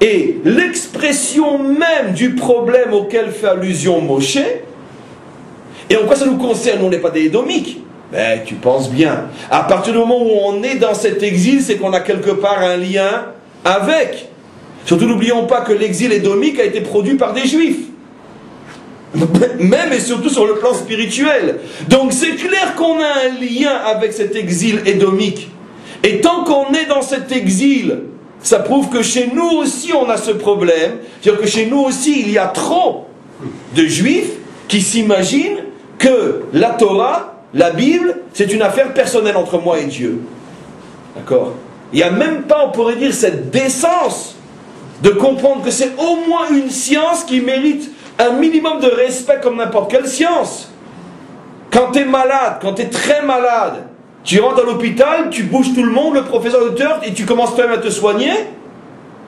est l'expression même du problème auquel fait allusion Moshe. Et en quoi ça nous concerne? On n'est pas des Édomiques. Ben, tu penses bien. À partir du moment où on est dans cet exil, c'est qu'on a quelque part un lien avec. Surtout n'oublions pas que l'exil édomique a été produit par des Juifs. Même et surtout sur le plan spirituel. Donc c'est clair qu'on a un lien avec cet exil édomique. Et tant qu'on est dans cet exil, ça prouve que chez nous aussi on a ce problème. C'est-à-dire que chez nous aussi il y a trop de Juifs qui s'imaginent que la Torah, la Bible, c'est une affaire personnelle entre moi et Dieu. D'accord? Il n'y a même pas, on pourrait dire, cette décence de comprendre que c'est au moins une science qui mérite un minimum de respect comme n'importe quelle science. Quand tu es malade, quand tu es très malade, tu rentres à l'hôpital, tu bouges tout le monde, le professeur docteur, et tu commences toi-même à te soigner,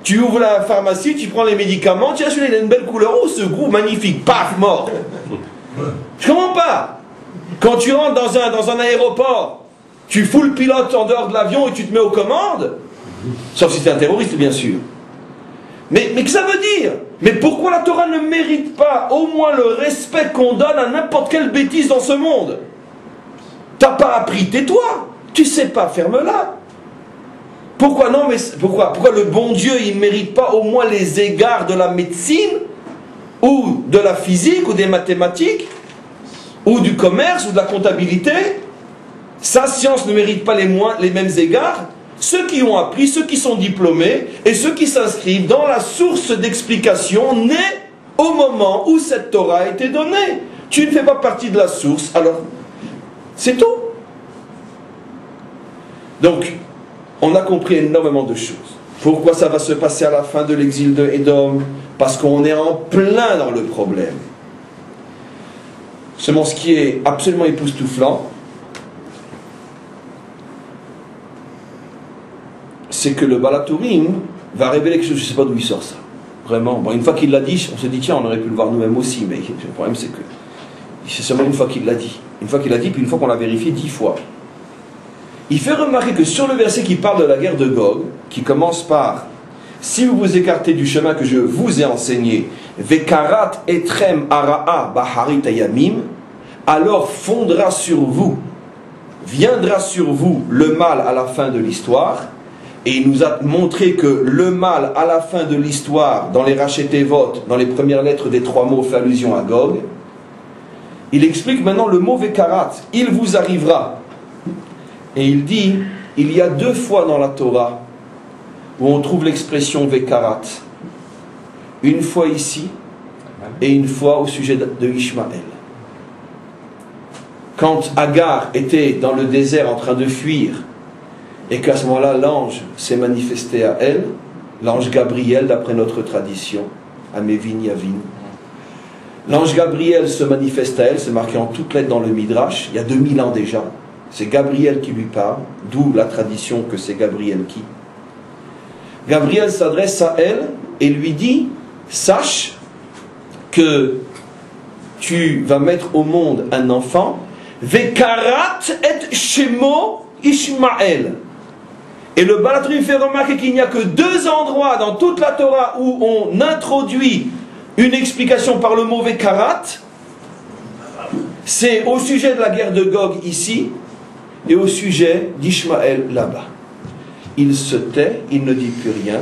tu ouvres la pharmacie, tu prends les médicaments, tu as celui-là, il a une belle couleur, oh ce goût magnifique, paf, mort. Je comprends pas. Quand tu rentres dans un aéroport, tu fous le pilote en dehors de l'avion et tu te mets aux commandes, sauf si tu es un terroriste bien sûr. Mais que ça veut dire? Mais pourquoi la Torah ne mérite pas au moins le respect qu'on donne à n'importe quelle bêtise dans ce monde? T'as pas appris, tais-toi. Tu sais pas, ferme-la. Pourquoi non? Mais pourquoi le bon Dieu il ne mérite pas au moins les égards de la médecine ou de la physique ou des mathématiques ou du commerce ou de la comptabilité? Sa science ne mérite pas les mêmes égards. Ceux qui ont appris, ceux qui sont diplômés et ceux qui s'inscrivent dans la source d'explication née au moment où cette Torah a été donnée. Tu ne fais pas partie de la source, alors c'est tout. Donc, on a compris énormément de choses. Pourquoi ça va se passer à la fin de l'exil de Édom? Parce qu'on est en plein dans le problème. Seulement, ce qui est absolument époustouflant, c'est que le Balatourim va révéler quelque chose, je ne sais pas d'où il sort ça. Vraiment. Bon, une fois qu'il l'a dit, on s'est dit, tiens, on aurait pu le voir nous-mêmes aussi, mais le problème c'est que c'est seulement une fois qu'il l'a dit. Une fois qu'il l'a dit, puis une fois qu'on l'a vérifié 10 fois. Il fait remarquer que sur le verset qui parle de la guerre de Gog, qui commence par « Si vous vous écartez du chemin que je vous ai enseigné, Vekarat etrem ara'a baharit ayamim, alors fondra sur vous, viendra sur vous le mal à la fin de l'histoire, Et il nous a montré que le mal, à la fin de l'histoire, dans les Rachetevot, dans les premières lettres des 3 mots, fait allusion à Gog. Il explique maintenant le mot Vekarat. Il vous arrivera. Et il dit, il y a 2 fois dans la Torah où on trouve l'expression Vekarat. Une fois ici et une fois au sujet de Ishmaël. Quand Agar était dans le désert en train de fuir et qu'à ce moment-là l'ange s'est manifesté à elle, l'ange Gabriel d'après notre tradition, à Mévin Yavin. L'ange Gabriel se manifeste à elle, c'est marqué en toutes lettres dans le Midrash, il y a 2000 ans déjà. C'est Gabriel qui lui parle, d'où la tradition que c'est Gabriel qui. Gabriel s'adresse à elle et lui dit, sache que tu vas mettre au monde un enfant, Vekarat et Shemo Ishmael. Et le Baal HaTurim fait remarquer qu'il n'y a que 2 endroits dans toute la Torah où on introduit une explication par le mot Vekarat. C'est au sujet de la guerre de Gog ici et au sujet d'Ishmaël là-bas. Il se tait, il ne dit plus rien,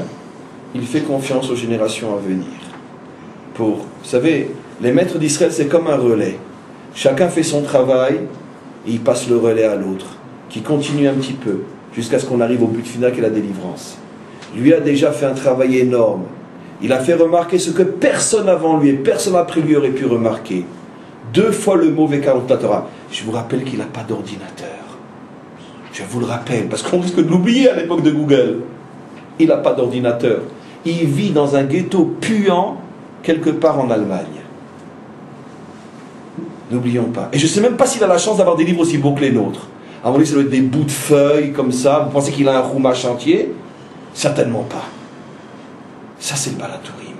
il fait confiance aux générations à venir. Vous savez, les maîtres d'Israël, c'est comme un relais. Chacun fait son travail et il passe le relais à l'autre, qui continue un petit peu, jusqu'à ce qu'on arrive au but final qui est la délivrance. Lui a déjà fait un travail énorme. Il a fait remarquer ce que personne avant lui et personne après lui aurait pu remarquer. 2 fois le mot Vekarat de la Torah. Je vous rappelle qu'il n'a pas d'ordinateur. Je vous le rappelle, parce qu'on risque de l'oublier à l'époque de Google. Il n'a pas d'ordinateur. Il vit dans un ghetto puant, quelque part en Allemagne. N'oublions pas. Et je ne sais même pas s'il a la chance d'avoir des livres aussi beaux que les nôtres. À mon avis, ça doit être des bouts de feuilles comme ça. Vous pensez qu'il a un roumache entier? Certainement pas. Ça, c'est le Baal HaTurim.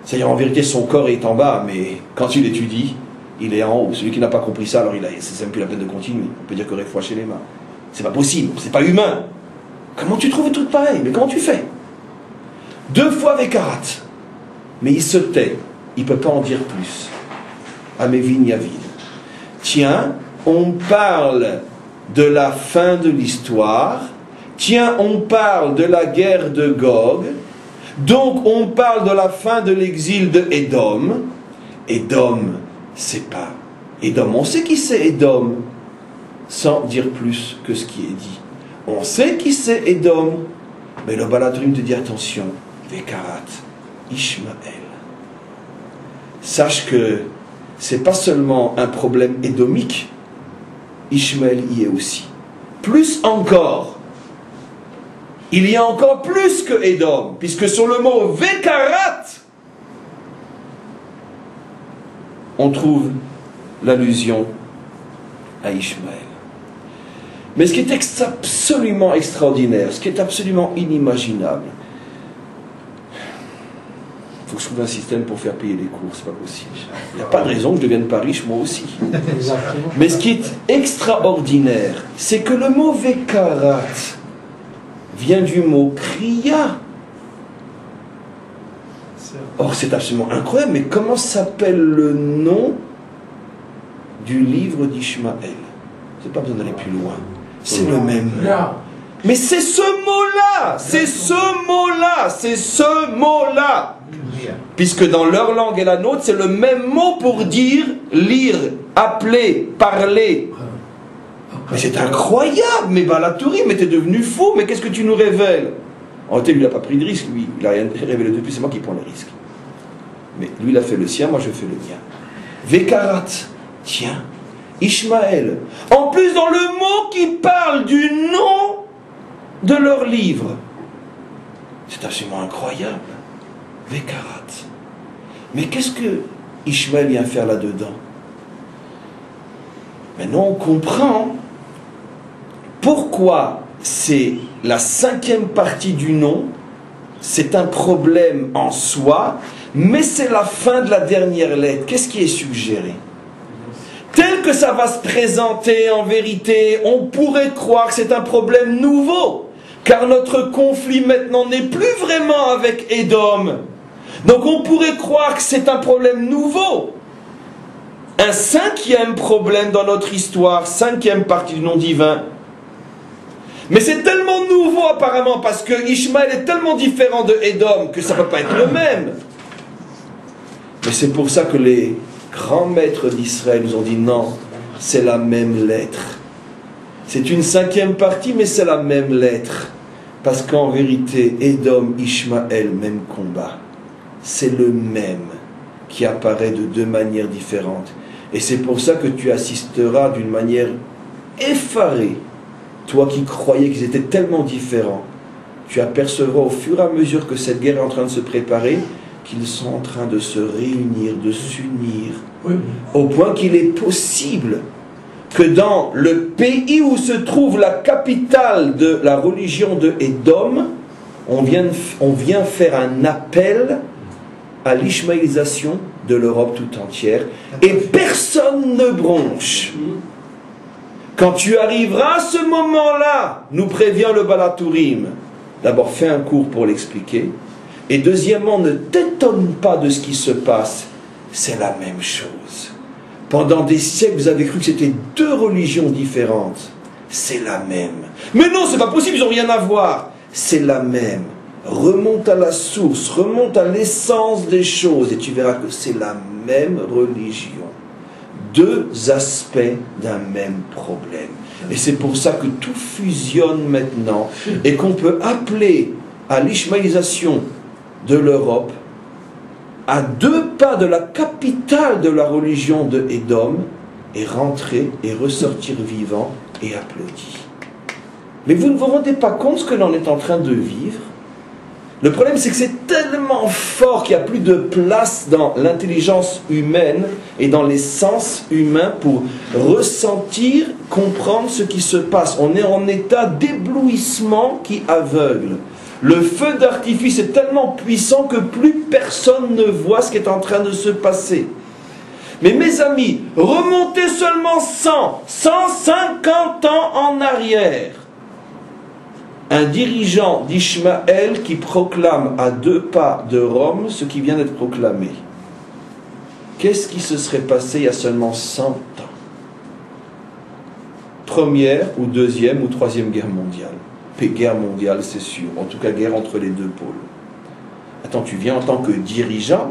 C'est-à-dire, en vérité, son corps est en bas, mais quand il étudie, il est en haut. Celui qui n'a pas compris ça, alors c'est même plus la peine de continuer. On peut dire que réfoua chez les mains. C'est pas possible, c'est pas humain. Comment tu trouves un truc pareil? Mais comment tu fais? 2 fois Vekarat. Mais il se tait. Il ne peut pas en dire plus. À Mévin Yavin. Tiens, on parle de la fin de l'histoire. Tiens, on parle de la guerre de Gog. Donc, on parle de la fin de l'exil de Édom. Édom, c'est pas... Édom, on sait qui c'est Édom, sans dire plus que ce qui est dit. On sait qui c'est Édom, mais le Baal HaTurim te dit attention, Vekarat, Ishmaël. Sache que c'est pas seulement un problème édomique, Ishmaël y est aussi. Plus encore, il y a encore plus que Édom, puisque sur le mot Vekarat, on trouve l'allusion à Ishmaël. Mais ce qui est absolument extraordinaire, ce qui est absolument inimaginable, il faut que je trouve un système pour faire payer les cours, c'est pas possible. Il n'y a pas de raison que je devienne pas riche, moi aussi. Mais ce qui est extraordinaire, c'est que le mot Vekarat vient du mot Kriya. Or, c'est absolument incroyable, mais comment s'appelle le nom du livre d'Ishmaël? C'est pas besoin d'aller plus loin. C'est le même mot. Mais c'est ce mot-là, c'est ce mot-là, c'est ce mot-là. Puisque dans leur langue et la nôtre, c'est le même mot pour dire, lire, appeler, parler. Mais c'est incroyable, mais Baal HaTurim, mais t'es devenu fou, mais qu'est-ce que tu nous révèles? En réalité, lui, il n'a pas pris de risque, lui, il n'a rien révélé depuis, c'est moi qui prends les risques. Mais lui, il a fait le sien, moi je fais le mien. Vekarat, tiens, Ishmaël. En plus, dans le mot qui parle du nom de leur livre. C'est absolument incroyable. Vekarat. Mais qu'est-ce que Ishmaël vient faire là-dedans? Maintenant, on comprend pourquoi c'est la 5e partie du nom. C'est un problème en soi, mais c'est la fin de la dernière lettre. Qu'est-ce qui est suggéré? Tel que ça va se présenter en vérité, on pourrait croire que c'est un problème nouveau, car notre conflit maintenant n'est plus vraiment avec Édom. Donc on pourrait croire que c'est un problème nouveau. Un 5e problème dans notre histoire, 5e partie du nom divin. Mais c'est tellement nouveau apparemment, parce que Ishmaël est tellement différent de Édom que ça ne peut pas être le même. Mais c'est pour ça que les grands maîtres d'Israël nous ont dit non, c'est la même lettre. C'est une 5e partie, mais c'est la même lettre. Parce qu'en vérité, Édom, Ishmaël, même combat. C'est le même qui apparaît de 2 manières différentes. Et c'est pour ça que tu assisteras d'une manière effarée. Toi qui croyais qu'ils étaient tellement différents, tu apercevras au fur et à mesure que cette guerre est en train de se préparer, qu'ils sont en train de se réunir, de s'unir, au point qu'il est possible que dans le pays où se trouve la capitale de la religion de Édom, on vient faire un appel à l'ishmaélisation de l'Europe tout entière, et personne ne bronche. Quand tu arriveras à ce moment-là, nous prévient le Balatourim, d'abord fais un cours pour l'expliquer, et deuxièmement, ne t'étonne pas de ce qui se passe, c'est la même chose. Pendant des siècles, vous avez cru que c'était 2 religions différentes, c'est la même. Mais non, c'est pas possible, ils n'ont rien à voir, c'est la même. Remonte à la source, remonte à l'essence des choses, et tu verras que c'est la même religion. 2 aspects d'un même problème. Et c'est pour ça que tout fusionne maintenant et qu'on peut appeler à l'ishmaélisation de l'Europe, à 2 pas de la capitale de la religion de Édom, et rentrer et ressortir vivant et applaudi. Mais vous ne vous rendez pas compte ce que l'on est en train de vivre? Le problème, c'est que c'est tellement fort qu'il n'y a plus de place dans l'intelligence humaine et dans les sens humains pour ressentir, comprendre ce qui se passe. On est en état d'éblouissement qui aveugle. Le feu d'artifice est tellement puissant que plus personne ne voit ce qui est en train de se passer. Mais mes amis, remontez seulement 150 ans en arrière. Un dirigeant d'Ishmaël qui proclame à 2 pas de Rome ce qui vient d'être proclamé. Qu'est-ce qui se serait passé il y a seulement 100 ans? Première ou 2e ou 3e guerre mondiale. Guerre mondiale, c'est sûr. En tout cas, guerre entre les 2 pôles. Attends, tu viens en tant que dirigeant,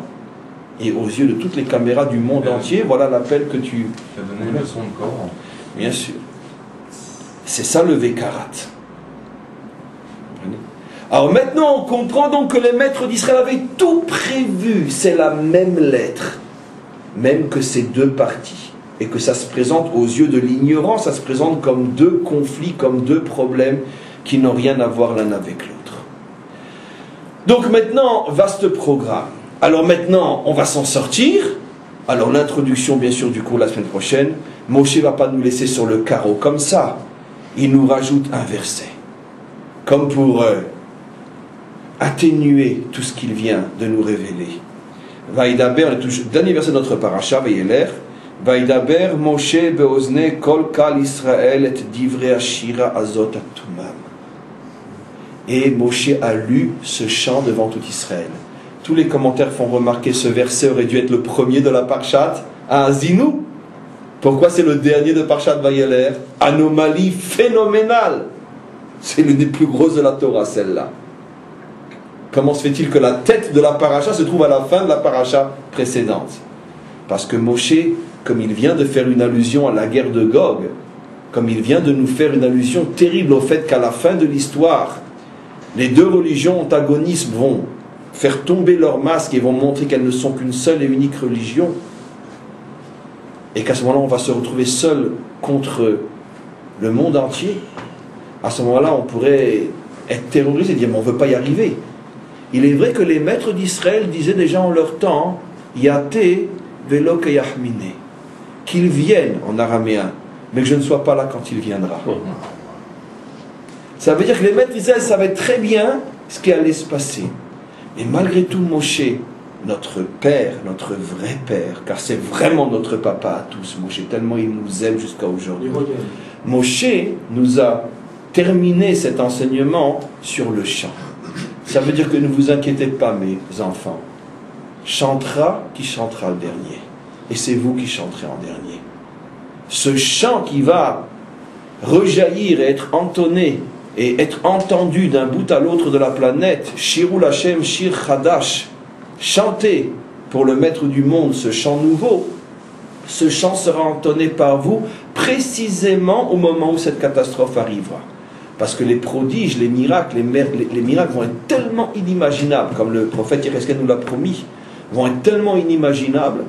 et aux yeux de toutes les caméras du monde entier, voilà l'appel que tu... Tu as donné une leçon de Coran. Bien sûr. C'est ça le Vékarat. Alors maintenant, on comprend donc que les maîtres d'Israël avaient tout prévu. C'est la même lettre, même que ces 2 parties. Et que ça se présente aux yeux de l'ignorant, ça se présente comme 2 conflits, comme 2 problèmes qui n'ont rien à voir l'un avec l'autre. Donc maintenant, vaste programme. Alors maintenant, on va s'en sortir. Alors l'introduction, bien sûr, du cours la semaine prochaine. Moshe ne va pas nous laisser sur le carreau comme ça. Il nous rajoute un verset. Comme pour atténuer tout ce qu'il vient de nous révéler. Vaïdaber, dernier verset de notre paracha, Vaïeler. Vaïdaber Moshe beozne kol kal Israël et divrei ashira azot atumam. Et Moshe a lu ce chant devant tout Israël. Tous les commentaires font remarquer ce verset aurait dû être le premier de la Parshat à Azinu. Pourquoi c'est le dernier de Parshat Vaïeler? Anomalie phénoménale. C'est l'une des plus grosses de la Torah, celle-là. Comment se fait-il que la tête de la paracha se trouve à la fin de la paracha précédente? Parce que Moshe, comme il vient de faire une allusion à la guerre de Gog, comme il vient de nous faire une allusion terrible au fait qu'à la fin de l'histoire, les 2 religions antagonistes vont faire tomber leur masque et vont montrer qu'elles ne sont qu'une seule et unique religion, et qu'à ce moment-là, on va se retrouver seul contre le monde entier. À ce moment-là, on pourrait être terrorisé et dire, mais on ne veut pas y arriver. Il est vrai que les maîtres d'Israël disaient déjà en leur temps, Yate velo keyahmine, qu'il vienne en araméen, mais que je ne sois pas là quand il viendra. Ça veut dire que les maîtres d'Israël savaient très bien ce qui allait se passer. Mais malgré tout, Moshe, notre père, notre vrai père, car c'est vraiment notre papa à tous, Moshe, tellement il nous aime jusqu'à aujourd'hui. Moshe nous a terminé cet enseignement sur le chant. Ça veut dire que ne vous inquiétez pas, mes enfants. Chantera qui chantera le dernier. Et c'est vous qui chanterez en dernier. Ce chant qui va rejaillir et être entonné et être entendu d'un bout à l'autre de la planète, Shirul Hashem Shir Chadash, chanter pour le maître du monde ce chant nouveau, ce chant sera entonné par vous précisément au moment où cette catastrophe arrivera. Parce que les prodiges, les miracles, les miracles vont être tellement inimaginables, comme le prophète Yéreskel nous l'a promis, vont être tellement inimaginables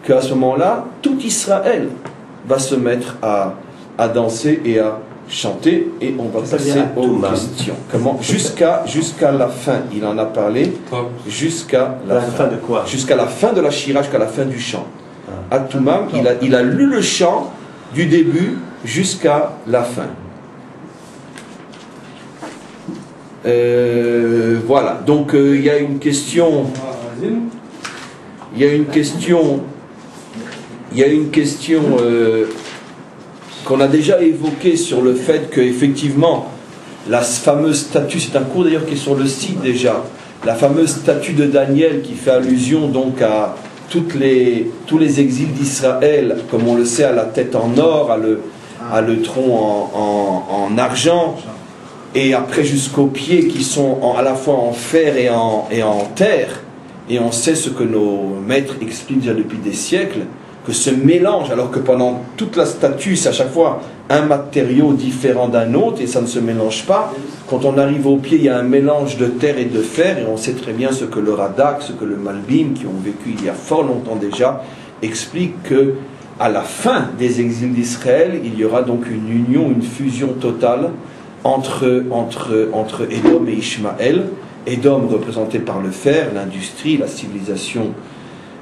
qu'à ce moment-là, tout Israël va se mettre à danser et à chanter, et on va passer aux questions. Comment jusqu'à la fin, il en a parlé, jusqu'à la fin de quoi? Jusqu'à la fin de la Shira, jusqu'à la fin du chant. À Toumam, il a lu le chant du début jusqu'à la fin. Voilà, donc il y a une question. Il y a une question qu'on a déjà évoquée sur le fait que effectivement la fameuse statue, c'est un cours d'ailleurs qui est sur le site déjà, la fameuse statue de Daniel qui fait allusion donc à tous les exils d'Israël, comme on le sait, à la tête en or, à le tronc en argent, et après jusqu'aux pieds qui sont à la fois en fer et en terre. Et on sait ce que nos maîtres expliquent déjà depuis des siècles, que ce mélange, alors que pendant toute la statue, c'est à chaque fois un matériau différent d'un autre, et ça ne se mélange pas. Quand on arrive au pied, il y a un mélange de terre et de fer, et on sait très bien ce que le Radak, ce que le Malbim, qui ont vécu il y a fort longtemps déjà, expliquent que à la fin des exils d'Israël, il y aura donc une union, une fusion totale entre Édom et Ishmaël. Édom représenté par le fer, l'industrie, la civilisation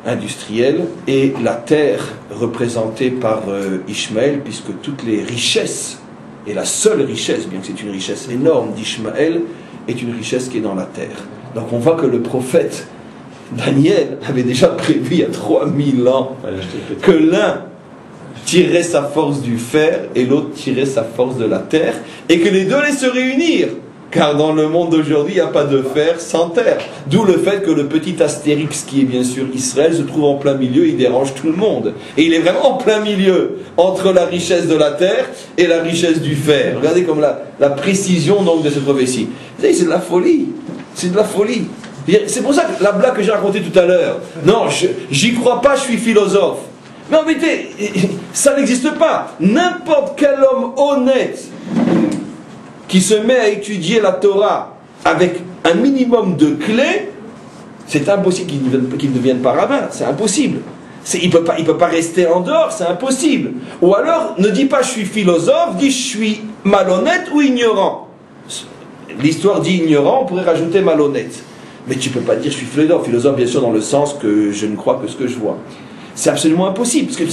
industrielle, et la terre représentée par Ishmaël, puisque toutes les richesses, et la seule richesse, bien que c'est une richesse énorme d'Ishmaël, est une richesse qui est dans la terre. Donc on voit que le prophète Daniel avait déjà prévu il y a 3000 ans que l'un tirerait sa force du fer et l'autre tirerait sa force de la terre, et que les deux allaient se réunir. Car dans le monde d'aujourd'hui, il n'y a pas de fer sans terre. D'où le fait que le petit Astérix, qui est bien sûr Israël, se trouve en plein milieu, il dérange tout le monde. Et il est vraiment en plein milieu, entre la richesse de la terre et la richesse du fer. Regardez comme la précision donc de cette prophétie. Vous savez, c'est de la folie. C'est de la folie. C'est pour ça que la blague que j'ai racontée tout à l'heure, non, j'y crois pas, je suis philosophe. Mais en vérité, ça n'existe pas. N'importe quel homme honnête qui se met à étudier la Torah avec un minimum de clés, c'est impossible qu'il ne devienne pas rabbin, c'est impossible. Il peut pas rester en dehors, c'est impossible. Ou alors, ne dis pas je suis philosophe, dis je suis malhonnête ou ignorant. L'histoire dit ignorant, on pourrait rajouter malhonnête. Mais tu ne peux pas dire je suis philosophe bien sûr dans le sens que je ne crois que ce que je vois. C'est absolument impossible, parce que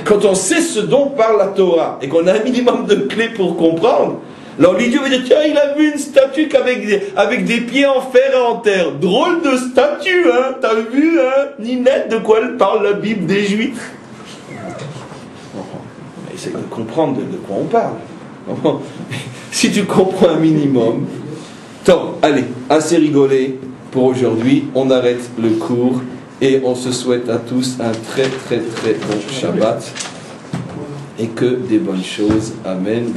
quand on sait ce dont parle la Torah, et qu'on a un minimum de clés pour comprendre, alors l'idiot va dire, tiens, il a vu une statue avec des pieds en fer et en terre. Drôle de statue, hein. T'as vu, hein, Ninette, de quoi elle parle la Bible des Juifs? Essaye de comprendre de quoi on parle. Si tu comprends un minimum. Tant, allez, assez rigolé pour aujourd'hui. On arrête le cours et on se souhaite à tous un très très très bon Shabbat et que des bonnes choses. Amen.